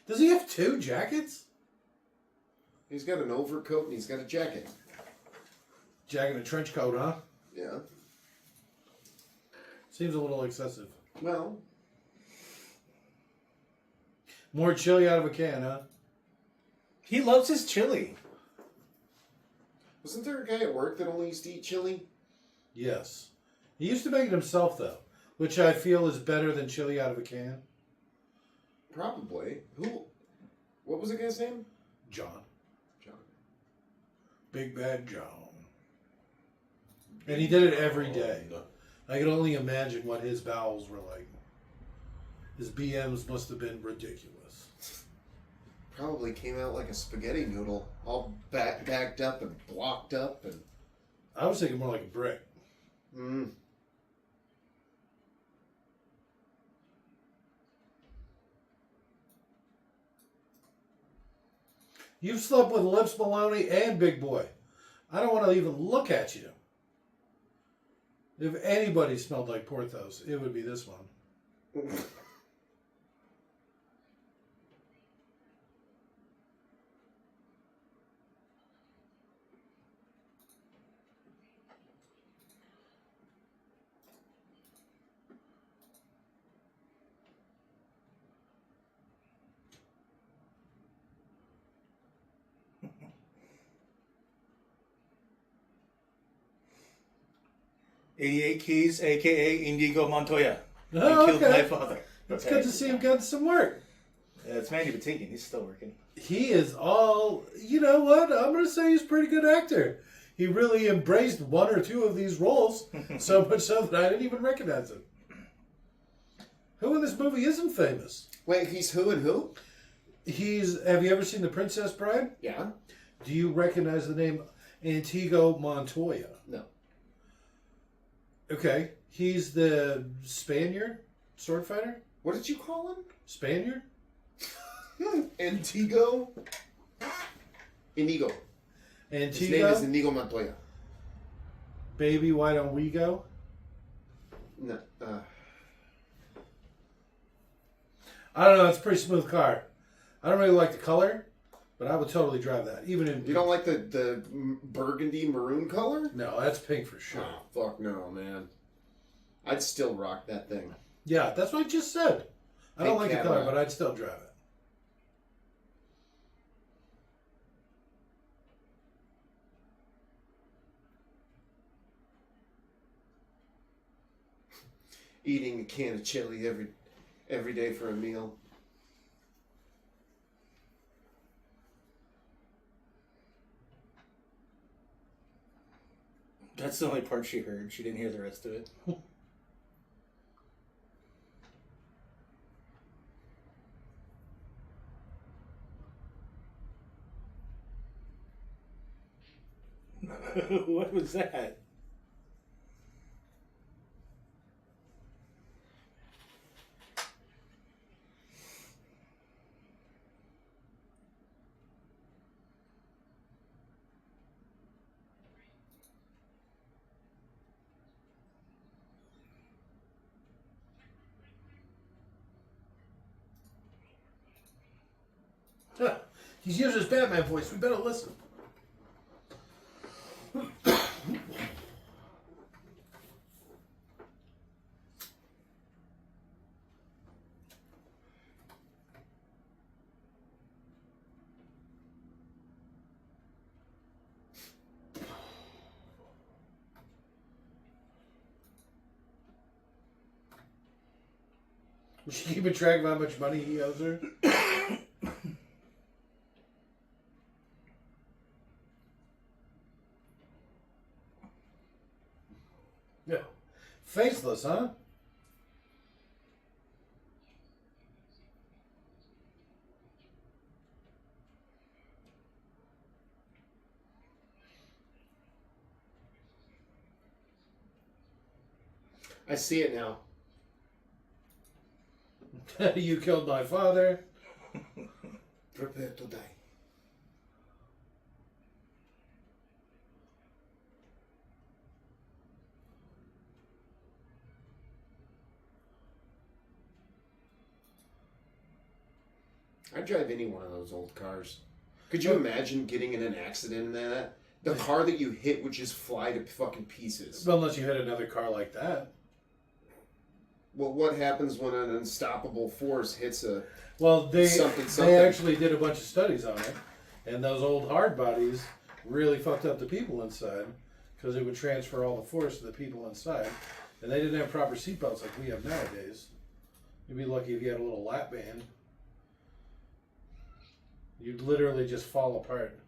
Does he have two jackets? He's got an overcoat and he's got a jacket. Jacket and a trench coat, huh? Yeah. Seems a little excessive. Well, More chili out of a can, huh? He loves his chili. wasn't there a guy at work that only used to eat chili? Yes. He used to make it himself, though, which I feel is better than chili out of a can. Probably. Who? What was the guy's name? John. John. Big Bad John. And he did it every day. I can only imagine what his bowels were like. His BMs must have been ridiculous. Probably came out like a spaghetti noodle, all backed up and blocked up and. I was thinking more like a brick. Hmm. You've slept with Lips Maloney and Big Boy. I don't want to even look at you. If anybody smelled like Porthos, it would be this one. 88 Keys, a.k.a. Indigo Montoya. He Oh, killed okay. my father. It's good to see him getting some work. Yeah, it's Mandy Patinkin. He's still working. He is all... You know what? I'm going to say he's a pretty good actor. He really embraced one or two of these roles, so much so that I didn't even recognize him. Who in this movie isn't famous? Wait, he's who and who? Have you ever seen The Princess Bride? Yeah. Do you recognize the name Inigo Montoya? No. Okay. He's the Spaniard sword fighter? What did you call him? Spaniard? Antigo? Inigo. Antigo? His name is Inigo Montoya. Baby, why don't we go? No. I don't know. It's a pretty smooth car. I don't really like the color, but I would totally drive that. Even in You don't like the burgundy maroon color? No, that's pink for sure. Oh, fuck no, man. I'd still rock that thing. Yeah, that's what I just said. I don't Pink like the color, Cadillac. but I'd still drive it. Eating a can of chili every day for a meal. That's the only part she heard. She didn't hear the rest of it. What was that? Huh. He's using his Batman voice. We better listen. Was she keeping track of how much money he owes her? Yeah. Faceless, huh? I see it now. You killed my father. Prepare to die. I'd drive any one of those old cars. Could you imagine getting in an accident in that? The car that you hit would just fly to fucking pieces. Well, unless you hit another car like that. Well, what happens when an unstoppable force hits a... Well, they Something. actually did a bunch of studies on it, and those old hard bodies really fucked up the people inside because it would transfer all the force to the people inside, and they didn't have proper seatbelts like we have nowadays. You'd be lucky if you had a little lap band. You'd literally just fall apart.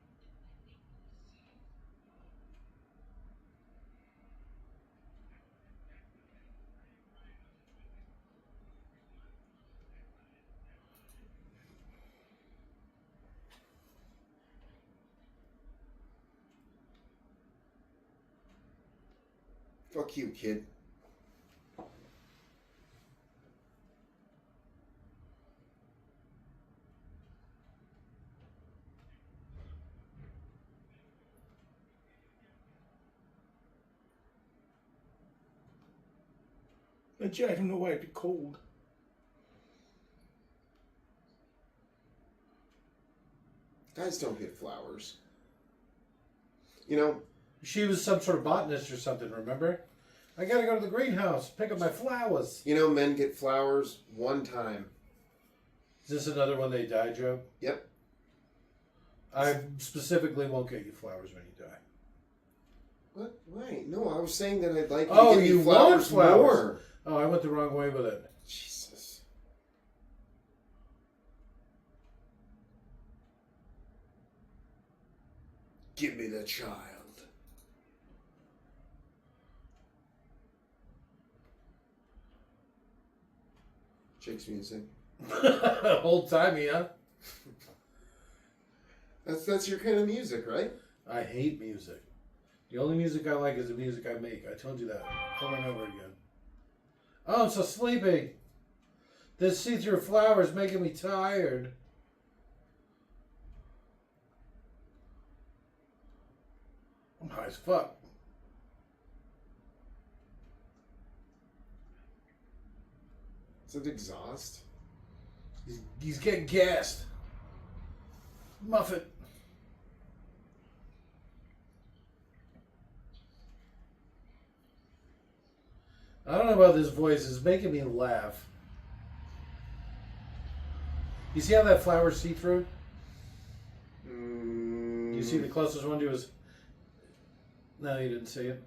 Fuck you, kid. But yeah, I don't know why it'd be cold. Guys don't get flowers. You know, She was some sort of botanist or something, remember? I gotta go to the greenhouse, pick up my flowers. men get flowers one time. Is this another one they die joke? Yep. I specifically won't get you flowers when you die. What? Wait, no, I was saying that I'd like Oh, to give you me want flowers flowers? more. Oh, I went the wrong way with it. Jesus. Give me the child. Jake's music. Old timey, huh? That's your kind of music, right? I hate music. The only music I like is the music I make. I told you that over and over again. Oh, I'm so sleepy. This see-through flower is making me tired. I'm high as fuck. Is it exhaust? He's getting gassed. Muffet. I don't know about this voice. It's making me laugh. You see how that flower's see-through? You see the closest one to his... No, you didn't see it.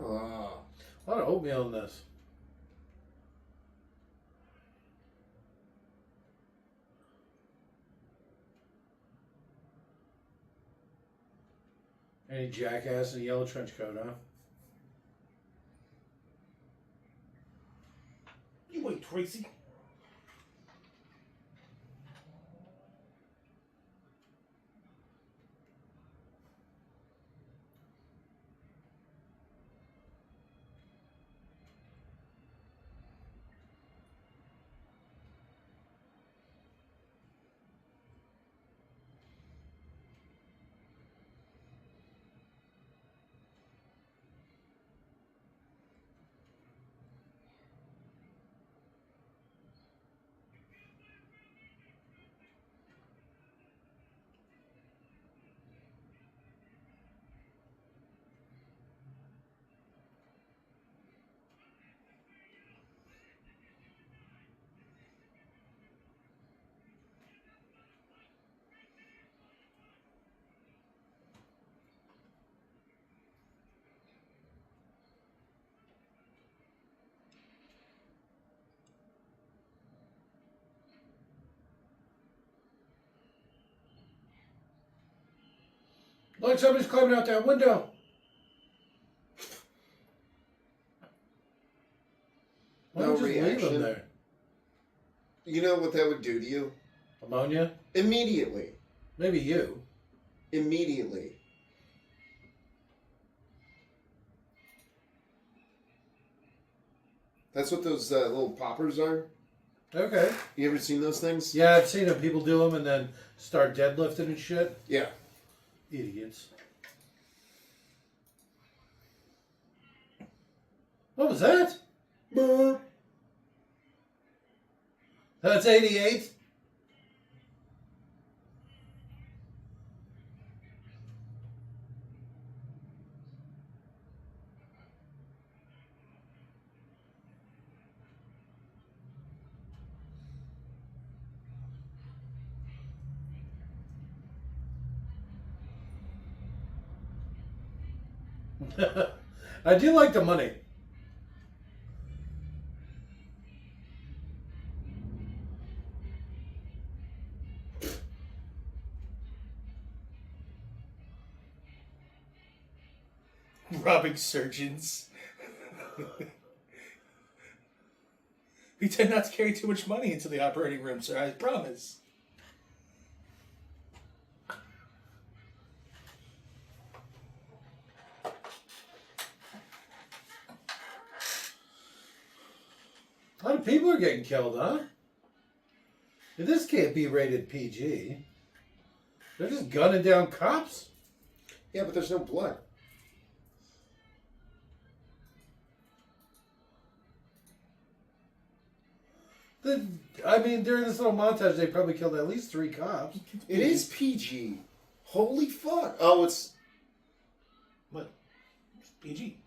Oh. A lot of oatmeal in this. Any jackass in a yellow trench coat, huh? You wait, Tracy. Look, somebody's climbing out that window. Why don't you just leave him there? You know what that would do to you? Ammonia? Immediately. Maybe you. Immediately. That's what those little poppers are. Okay. You ever seen those things? Yeah, I've seen them. People do them and then start deadlifting and shit. Yeah. Idiots. What was that? Burp. That's 88? I do like the money. Robbing surgeons. We tend not to carry too much money into the operating room, sir, I promise. A lot of people are getting killed, huh? This can't be rated PG. They're just gunning down cops. Yeah, but there's no blood. I mean, during this little montage, they probably killed at least 3 cops. It is PG. Holy fuck. Oh, it's... What? It's PG.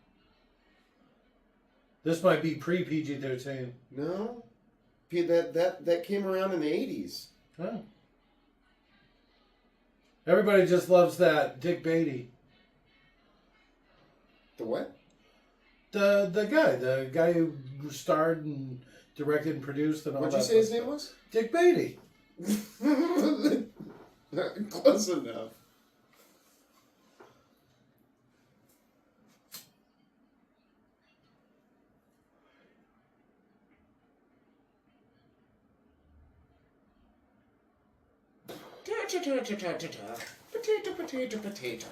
This might be pre-PG-13. No, that came around in the 80s. Oh. Everybody just loves that Dick Beatty. The what? The guy who starred and directed and produced and all that. What'd you say his name was? Dick Beatty. Close enough. Potato.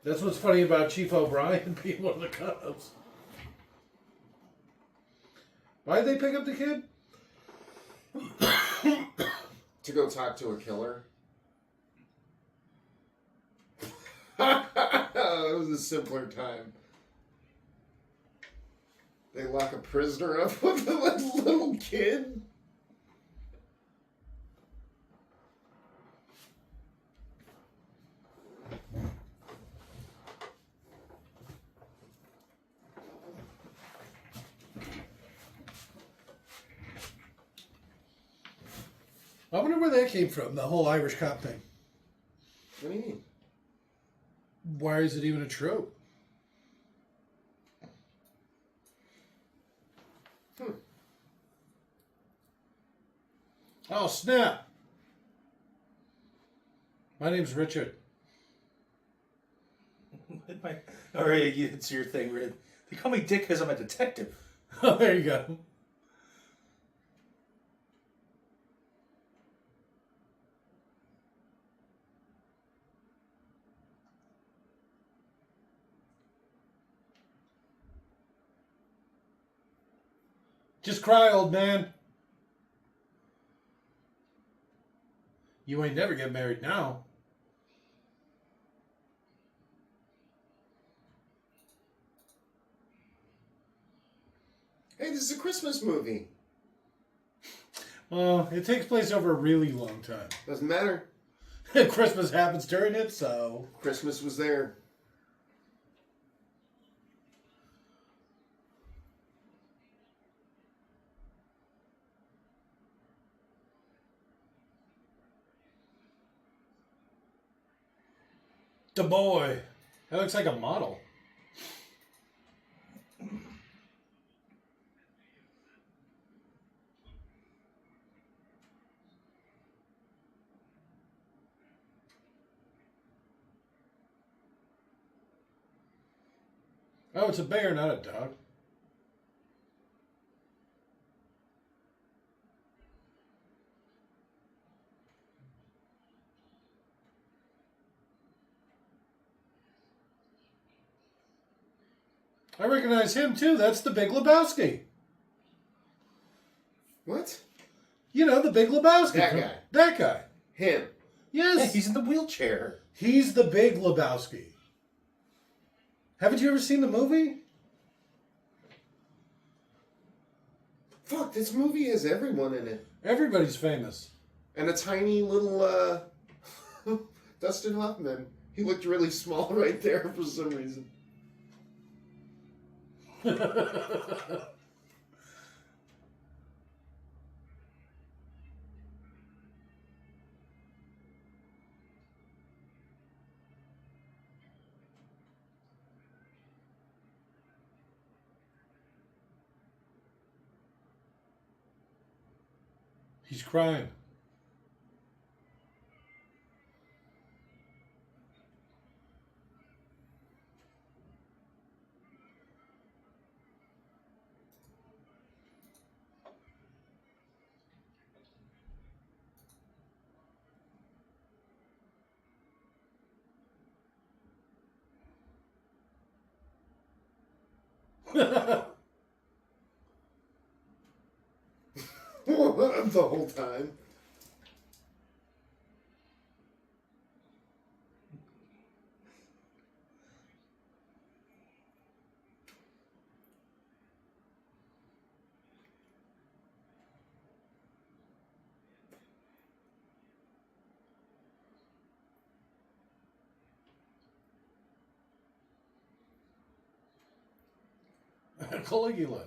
That's what's funny about Chief O'Brien being one of the cops. Why'd they pick up the kid? To go talk to a killer. It was a simpler time. They lock a prisoner up with a little kid. I wonder where that came from, the whole Irish cop thing. What do you mean? Why is it even a trope? Oh, snap. My name's Richard. Alright, it's your thing. They call me Dick because I'm a detective. Oh, there you go. Just cry, old man. You ain't never get married now. Hey, this is a Christmas movie. Well, it takes place over a really long time. Doesn't matter. Christmas happens during it, so... Christmas was there. The boy. That looks like a model. Oh, it's a bear, not a dog. I recognize him too. That's the Big Lebowski. What? You know, the Big Lebowski. That guy. That guy. Him. Yes. Yeah, he's in the wheelchair. He's the Big Lebowski. Haven't you ever seen the movie? Fuck, this movie has everyone in it. Everybody's famous. And a tiny little, Dustin Hoffman. He looked really small right there for some reason. He's crying. The whole time. Caligula.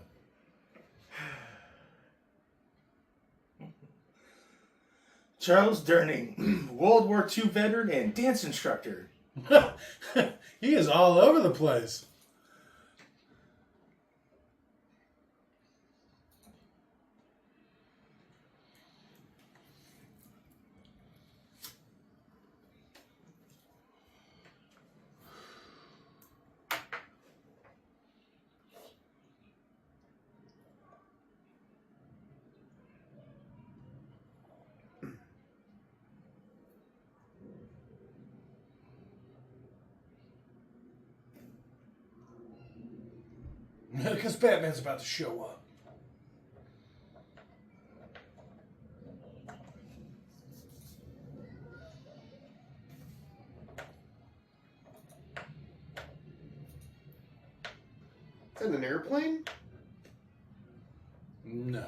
Charles Durning, World War II veteran and dance instructor. He is all over the place. Because Batman's about to show up. Is that an airplane? No.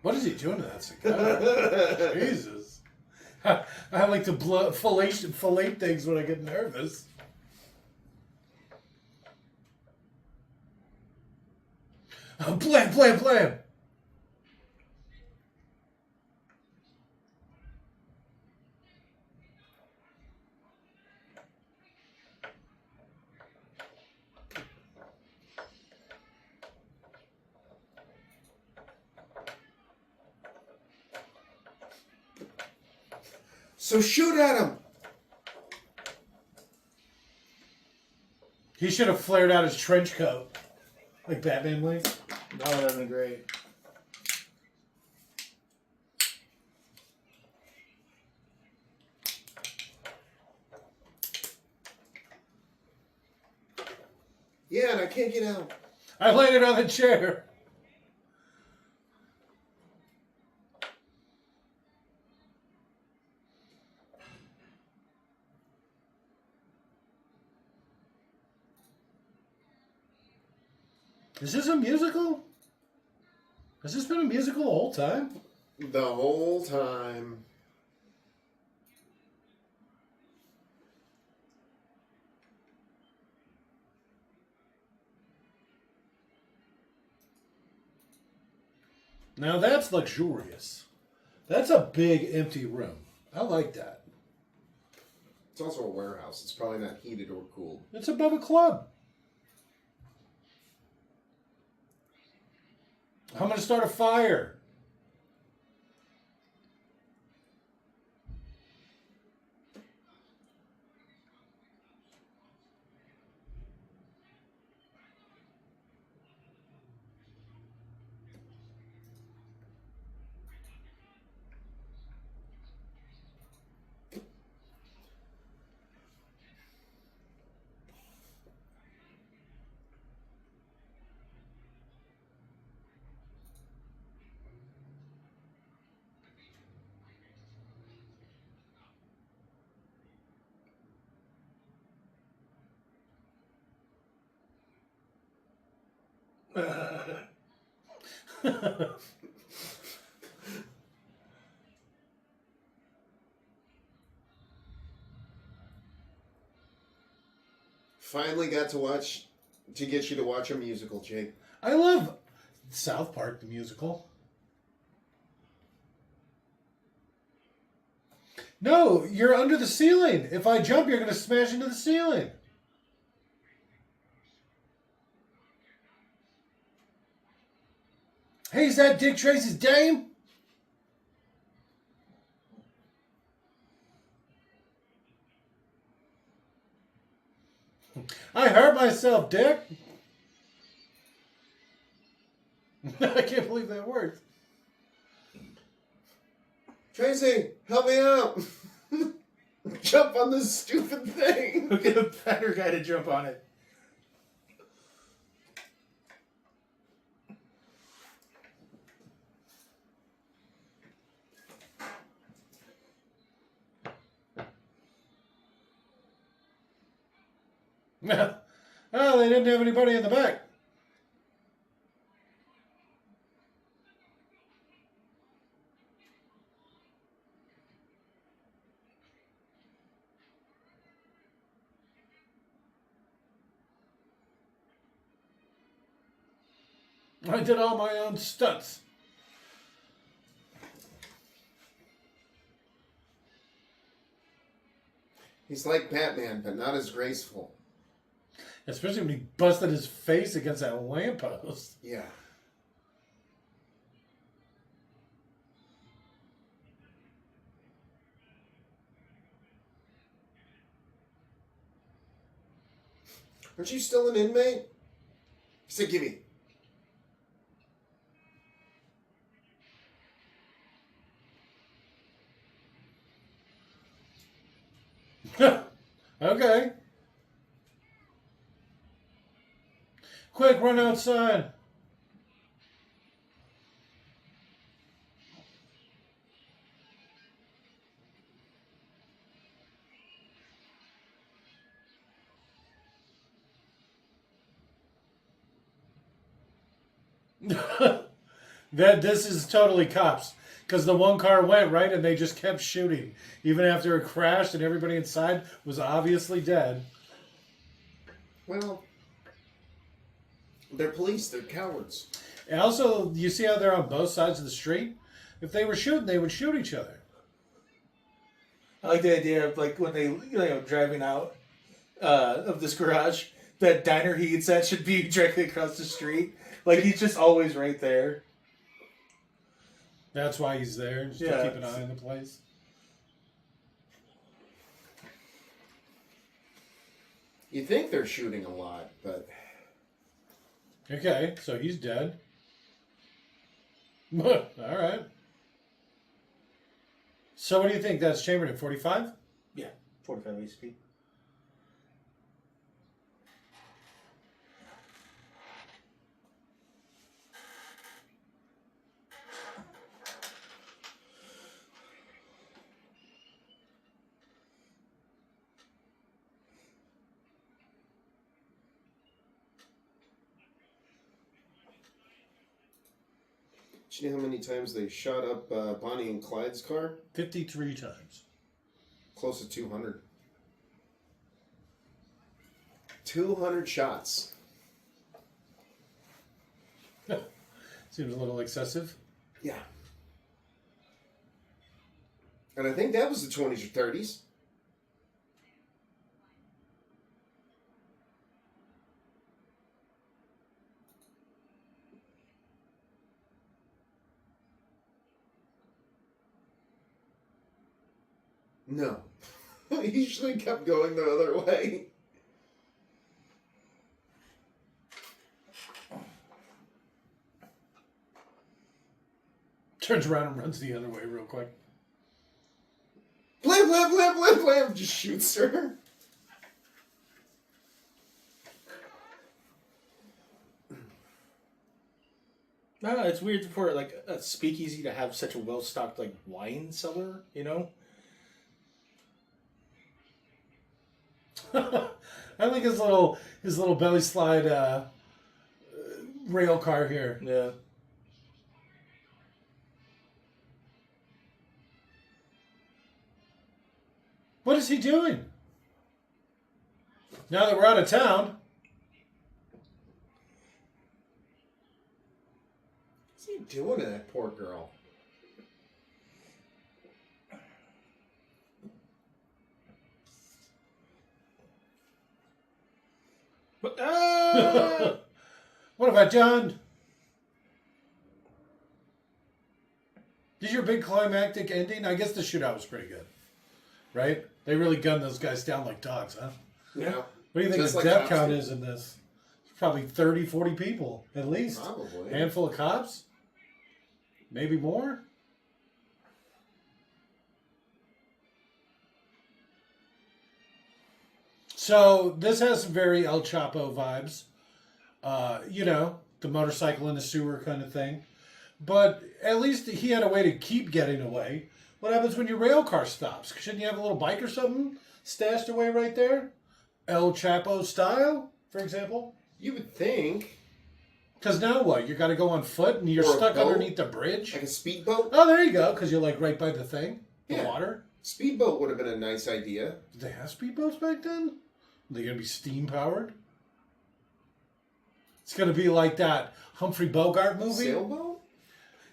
What is he doing to that cigar? Jesus. I like to fillet things when I get nervous. Blam, blam, blam. So shoot at him! He should have flared out his trench coat. Like Batman would. Oh, that would have been great. Yeah, and I can't get out. I landed on the chair. Is this a musical? Has this been a musical the whole time? The whole time. Now that's luxurious. That's a big empty room. I like that. It's also a warehouse. It's probably not heated or cooled. It's above a club. I'm going to start a fire. Finally got to get you to watch a musical, Jake. I love South Park, the musical. No, you're under the ceiling. If I jump, you're going to smash into the ceiling. Hey, is that Dick Tracy's dame? I hurt myself, Dick. I can't believe that worked. Tracy, help me out. Jump on this stupid thing. We'll get a better guy to jump on it. Well, they didn't have anybody in the back. I did all my own stunts. He's like Batman, but not as graceful. Especially when he busted his face against that lamppost. Yeah. Aren't you still an inmate? He said, give me. Okay. Quick, run outside. This is totally cops. Because the one car went, right? And they just kept shooting. Even after it crashed and everybody inside was obviously dead. Well, they're police. They're cowards. And also, you see how they're on both sides of the street? If they were shooting, they would shoot each other. I like the idea of like when they driving out of this garage, that diner he eats at should be directly across the street. Like he's just always right there. That's why he's there, just to keep an eye on the place. You think they're shooting a lot, but... Okay, so he's dead. All right. So what do you think? That's chambered at 45? Yeah, 45 HP. Do you know how many times they shot up Bonnie and Clyde's car? 53 times. Close to 200. 200 shots. Seems a little excessive. Yeah. And I think that was the 20s or 30s. No. He usually kept going the other way. Turns around and runs the other way real quick. Blam, blam, blam, blam, blam. Just shoots her. No, it's weird for like a speakeasy to have such a well-stocked like wine cellar, you know? I like his little belly slide rail car here. Yeah. What is he doing? Now that we're out of town. What's he doing to that poor girl? What have I done? This is your big climactic ending? I guess the shootout was pretty good. Right? They really gunned those guys down like dogs, huh? Yeah. What do you think Just the like death cops count do. is in this? It's probably 30, 40 people, at least. Probably. Handful of cops? Maybe more? So, this has some very El Chapo vibes. You know, the motorcycle in the sewer kind of thing. But at least he had a way to keep getting away. What happens when your rail car stops? Shouldn't you have a little bike or something stashed away right there? El Chapo style, for example? You would think. Because now what? You got to go on foot and you're Or a stuck boat? underneath the bridge? Like a speedboat? Oh, there you go. Because you're like right by the thing, the Yeah. water. Speedboat would have been a nice idea. Did they have speedboats back then? Are they going to be steam powered? It's going to be like that Humphrey Bogart movie. Sailboat?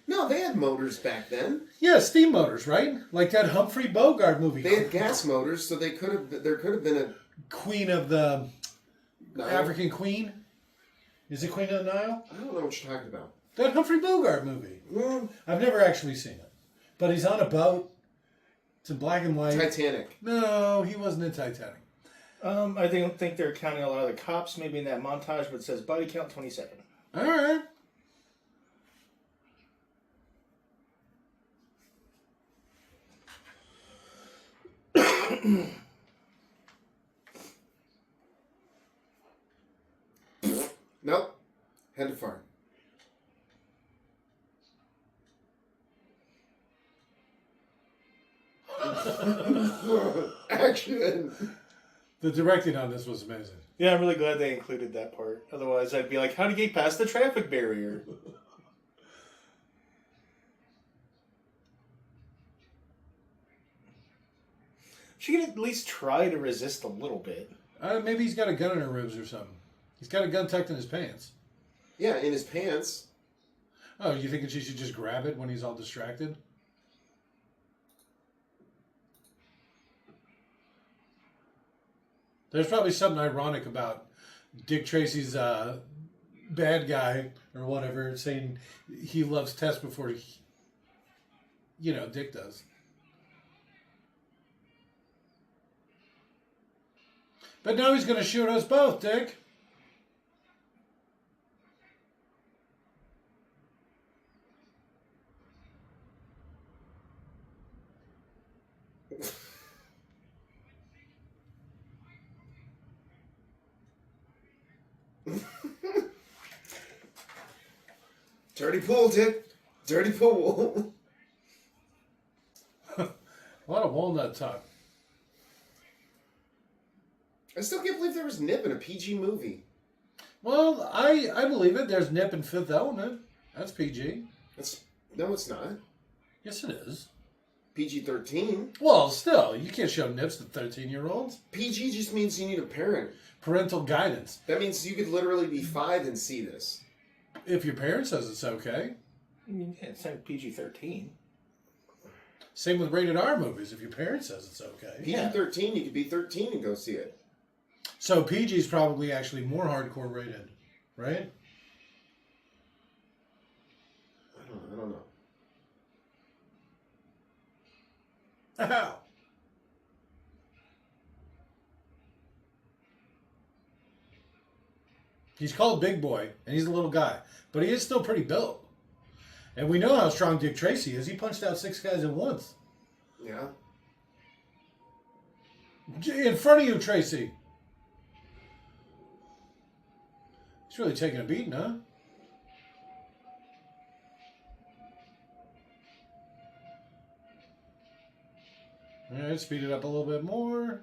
No, they had motors back then. Yeah, steam motors, right? Like that Humphrey Bogart movie. They had gas motors, so there could have been a Queen of the Nile? African Queen. Is it Queen of the Nile? I don't know what you're talking about. That Humphrey Bogart movie. Mm, I've never actually seen it, but he's on a boat. It's in black and white. Titanic. No, he wasn't in Titanic. I don't think they're counting a lot of the cops maybe in that montage, but it says body count 27. All right. Nope. Had to fart. Action. The directing on this was amazing. Yeah, I'm really glad they included that part. Otherwise, I'd be like, how to get past the traffic barrier? She could at least try to resist a little bit. Maybe he's got a gun in her ribs or something. He's got a gun tucked in his pants. Yeah, in his pants. Oh, you thinking she should just grab it when he's all distracted? There's probably something ironic about Dick Tracy's bad guy or whatever saying he loves Tess before Dick does. But now he's going to shoot us both, Dick. Dirty pool, Dick. Dirty pool. A lot of walnut talk. I still can't believe there was Nip in a PG movie. Well, I believe it. There's Nip in Fifth Element. That's PG. No, it's not. Yes, it is. PG-13. Well, still, you can't show nips to 13-year-olds. PG just means you need a parent. Parental guidance. That means you could literally be 5 and see this. If your parent says it's okay. I mean, yeah, it's like PG-13. Same with rated R movies. If your parent says it's okay. PG-13, you could be 13 and go see it. So PG is probably actually more hardcore rated, right? I don't know. Ow. He's called Big Boy, and he's a little guy. But he is still pretty built. And we know how strong Dick Tracy is. He punched out 6 guys at once. Yeah. In front of you, Tracy. He's really taking a beating, huh? All right, speed it up a little bit more.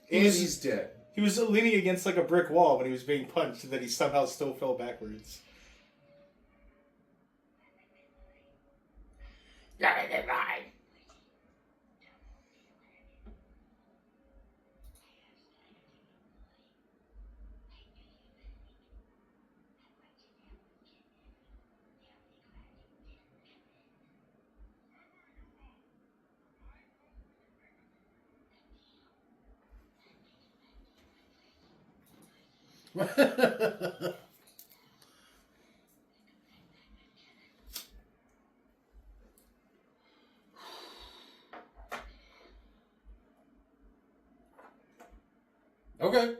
And he's dead. He was leaning against like a brick wall when he was being punched, and then he somehow still fell backwards. Okay.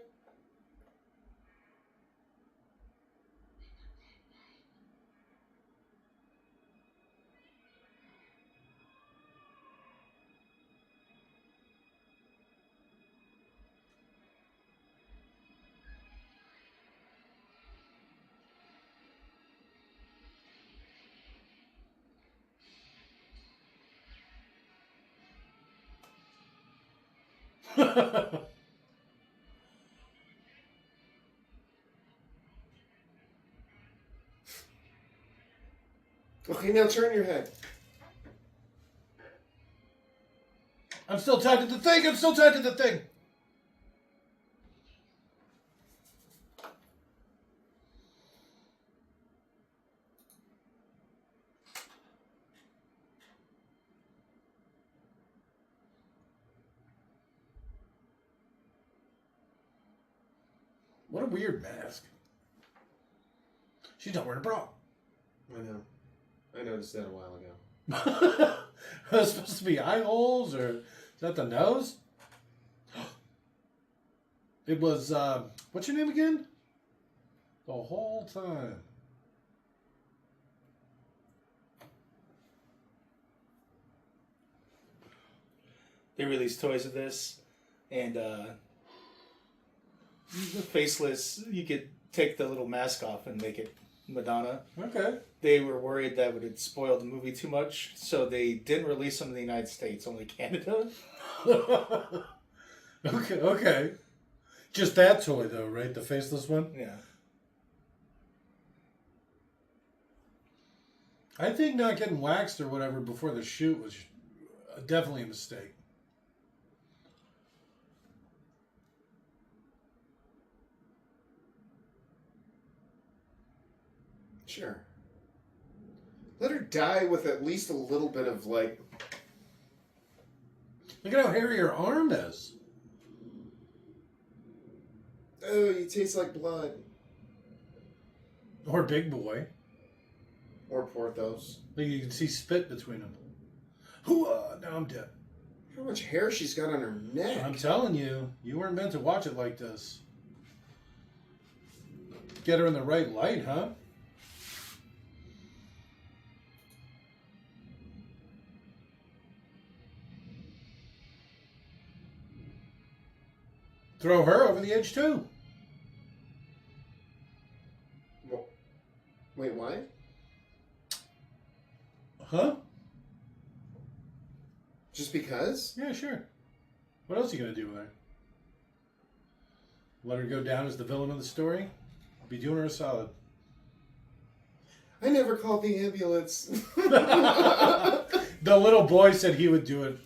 Okay, now turn your head. I'm still tied to the thing. I'm still tied to the thing. What a weird mask. She's not wearing a bra. I know. I noticed that a while ago. Are those supposed to be eye holes, or is that the nose? It was, what's your name again? The whole time. They released toys of this, and the faceless, you could take the little mask off and make it Madonna. Okay. They were worried that would have spoiled the movie too much, so they didn't release them in the United States, only Canada. Okay. Just that toy, though, right? The faceless one? Yeah. I think not getting waxed or whatever before the shoot was definitely a mistake. Sure. Let her die with at least a little bit of, like... Look at how hairy her arm is. Oh, you taste like blood. Or Big Boy. Or Porthos. Like you can see spit between them. Hooah! Now I'm dead. How much hair she's got on her neck. I'm telling you, you weren't meant to watch it like this. Get her in the right light, huh? Throw her over the edge, too. Wait, why? Huh? Just because? Yeah, sure. What else are you going to do with her? Let her go down as the villain of the story? Be doing her a solid. I never called the ambulance. The little boy said he would do it.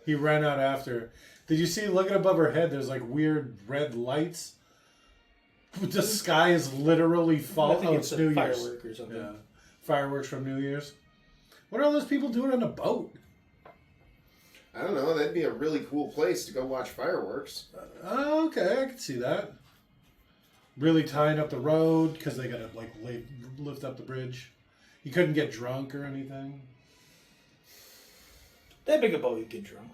He ran out after her. Did you see, looking above her head, there's like weird red lights? The sky is literally falling. Oh, it's New Year's. Firework or something. Yeah. Fireworks from New Year's. What are all those people doing on a boat? I don't know. That'd be a really cool place to go watch fireworks. Okay, I can see that. Really tying up the road because they gotta like lift up the bridge. You couldn't get drunk or anything. That big a boat, you get drunk.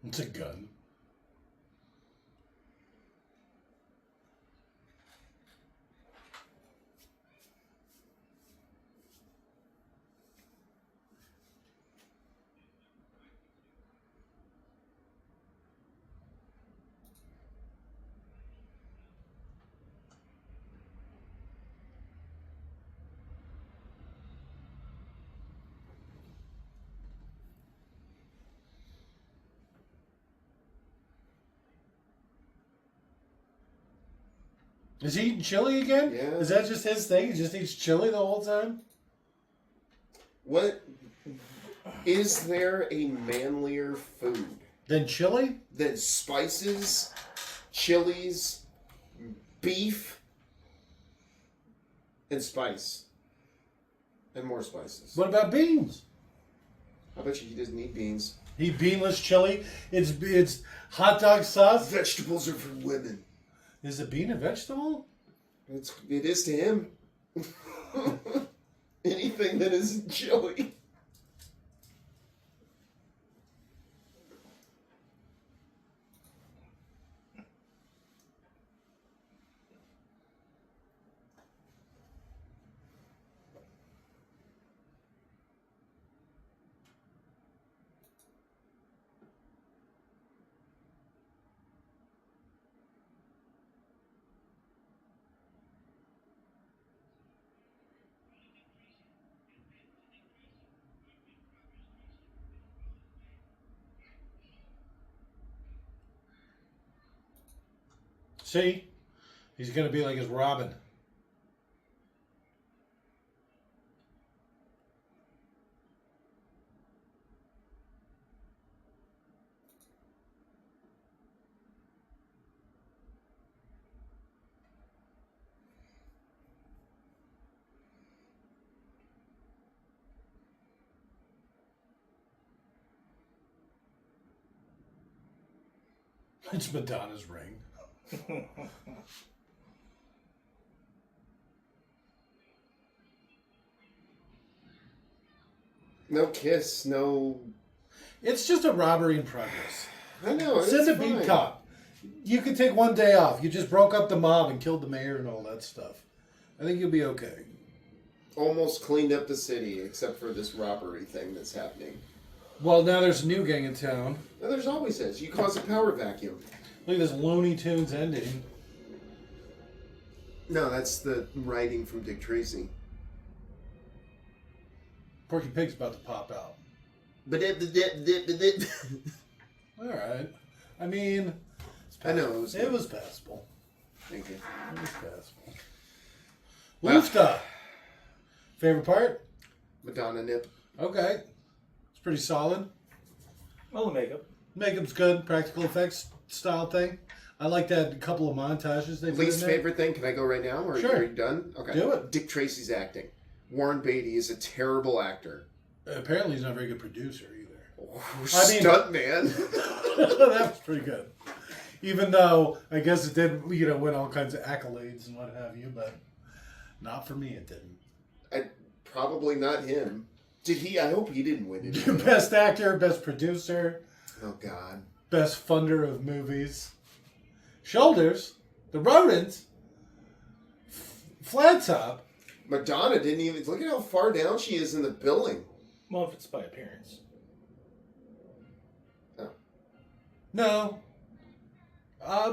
It's a gun. Is he eating chili again? Yeah. Is that just his thing? He just eats chili the whole time? What? Is there a manlier food Then chili? than spices, chilies, beef, and spice? And more spices. What about beans? I bet you he doesn't eat beans. He beanless chili. It's hot dog sauce. Vegetables are for women. Is a bean a vegetable? It is to him. Anything that isn't chili. See? He's going to be like his Robin. It's Madonna's ring. No kiss, no... It's just a robbery in progress. I know, Send a beat cop. You could take one day off. You just broke up the mob and killed the mayor and all that stuff. I think you'll be okay. Almost cleaned up the city, except for this robbery thing that's happening. Well, now there's a new gang in town. No, there's always is. You cause a power vacuum. Look at this Looney Tunes ending. No, that's the writing from Dick Tracy. Porky Pig's about to pop out. All right. I mean, I know it was passable. Thank you. It was passable. Lufta. Favorite part? Madonna nip. Okay. It's pretty solid. Well, the makeup. Makeup's good. Practical effects style thing. I like that couple of montages they put in Least there. favorite thing? Can I go right now? Or Sure. are you done? Okay. Do it. Dick Tracy's acting. Warren Beatty is a terrible actor. Apparently he's not a very good producer either. Stunt man. That was pretty good. Even though I guess it did, win all kinds of accolades and what have you, but not for me. It didn't. Probably not him. Did he? I hope he didn't win it. Best actor, best producer, Oh God. best funder of movies. Shoulders, the rodents, flat top. Madonna didn't even look at how far down she is in the billing. Well, if it's by appearance. Oh. No.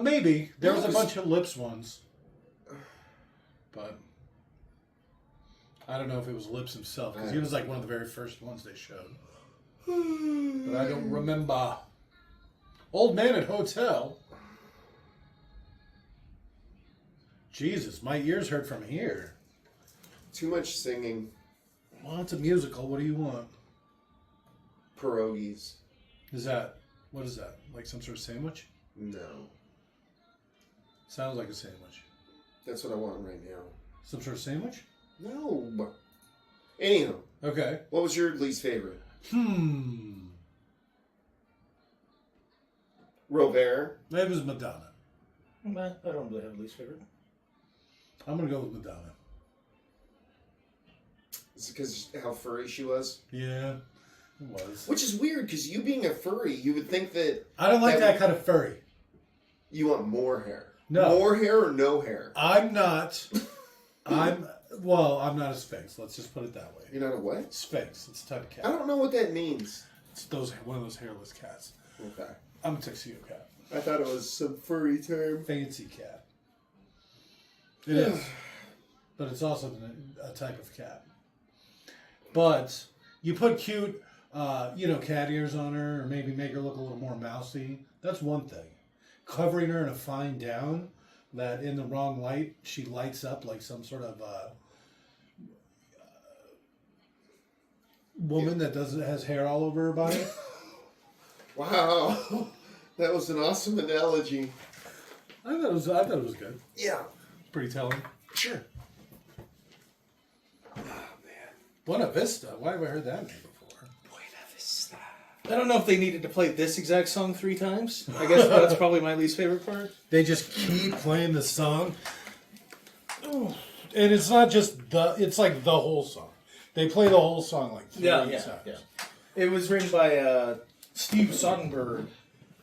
Maybe there was a No, bunch of lips ones, but I don't know if it was lips himself because he was like one of the very first ones they showed. But I don't remember. Old Man at Hotel. Jesus, my ears hurt from here. Too much singing. Well, it's a musical. What do you want? Pierogies. What is that? Like some sort of sandwich? No. Sounds like a sandwich. That's what I want right now. Some sort of sandwich? No. Anyhow. Okay. What was your least favorite? Robert. It was Madonna. I don't really have a least favorite. I'm going to go with Madonna. Is it because how furry she was? Yeah, it was. Which is weird, because you being a furry, you would think that... I don't like that kind of furry. You want more hair. No. More hair or no hair? I'm not. I'm not a Sphinx. Let's just put it that way. You're not a what? Sphinx. It's a type of cat. I don't know what that means. It's one of those hairless cats. Okay. I'm a tuxedo cat. I thought it was some furry term. Fancy cat. It is. But it's also a type of cat. But you put cute, cat ears on her, or maybe make her look a little more mousy. That's one thing. Covering her in a fine down that in the wrong light, she lights up like some sort of woman that has hair all over her body. Wow. That was an awesome analogy. I thought it was good. Yeah. Pretty telling. Sure. Oh, man. Buena Vista. Why have I heard that name before? Buena Vista. I don't know if they needed to play this exact song 3 times. I guess that's probably my least favorite part. They just keep playing the song. And it's not just it's like the whole song. They play the whole song like 3 times. Yeah. It was written by Steve Soderbergh,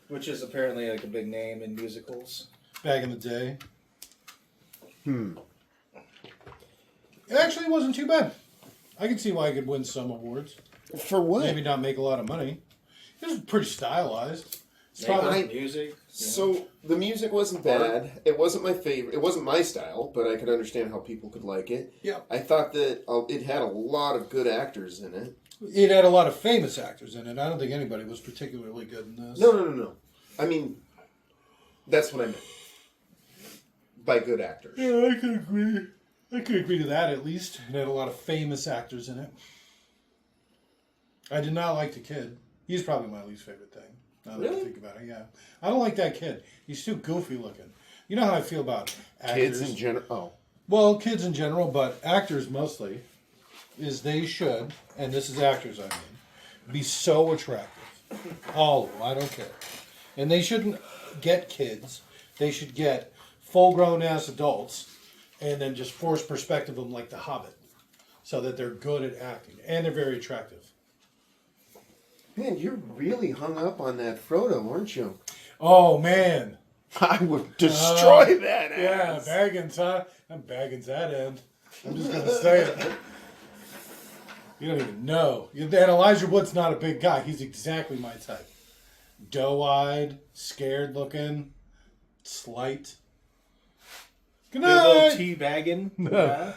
which is apparently like a big name in musicals. Back in the day. It actually wasn't too bad. I can see why I could win some awards. For what? Maybe not make a lot of money. It was pretty stylized. It's Probably probably, music. So the music wasn't bad. It wasn't my favorite. It wasn't my style, but I could understand how people could like it. Yeah. I thought that it had a lot of good actors in it. it had a lot of famous actors in it. I don't think anybody was particularly good in this. No. I mean, that's what I meant. By good actors. Yeah, I could agree. I could agree to that at least. It had a lot of famous actors in it. I did not like the kid. He's probably my least favorite thing. Now that I think about it, yeah. I don't like that kid. He's too goofy looking. You know how I feel about actors. Kids in general. Oh. Well, kids in general, but actors mostly, is they should, and this is actors I mean, be so attractive. All of them, I don't care. And they shouldn't get kids. They should get full-grown ass adults and then just force perspective them like The Hobbit. So that they're good at acting. And they're very attractive. Man, you're really hung up on that Frodo, aren't you? Oh, man. I would destroy that Yeah, ass. Baggins, huh? I'm Baggins that end. I'm just going to say it. You don't even know. And Elijah Wood's not a big guy. He's exactly my type. Doe-eyed, scared-looking, slight. Good The little night. tea bagging. No.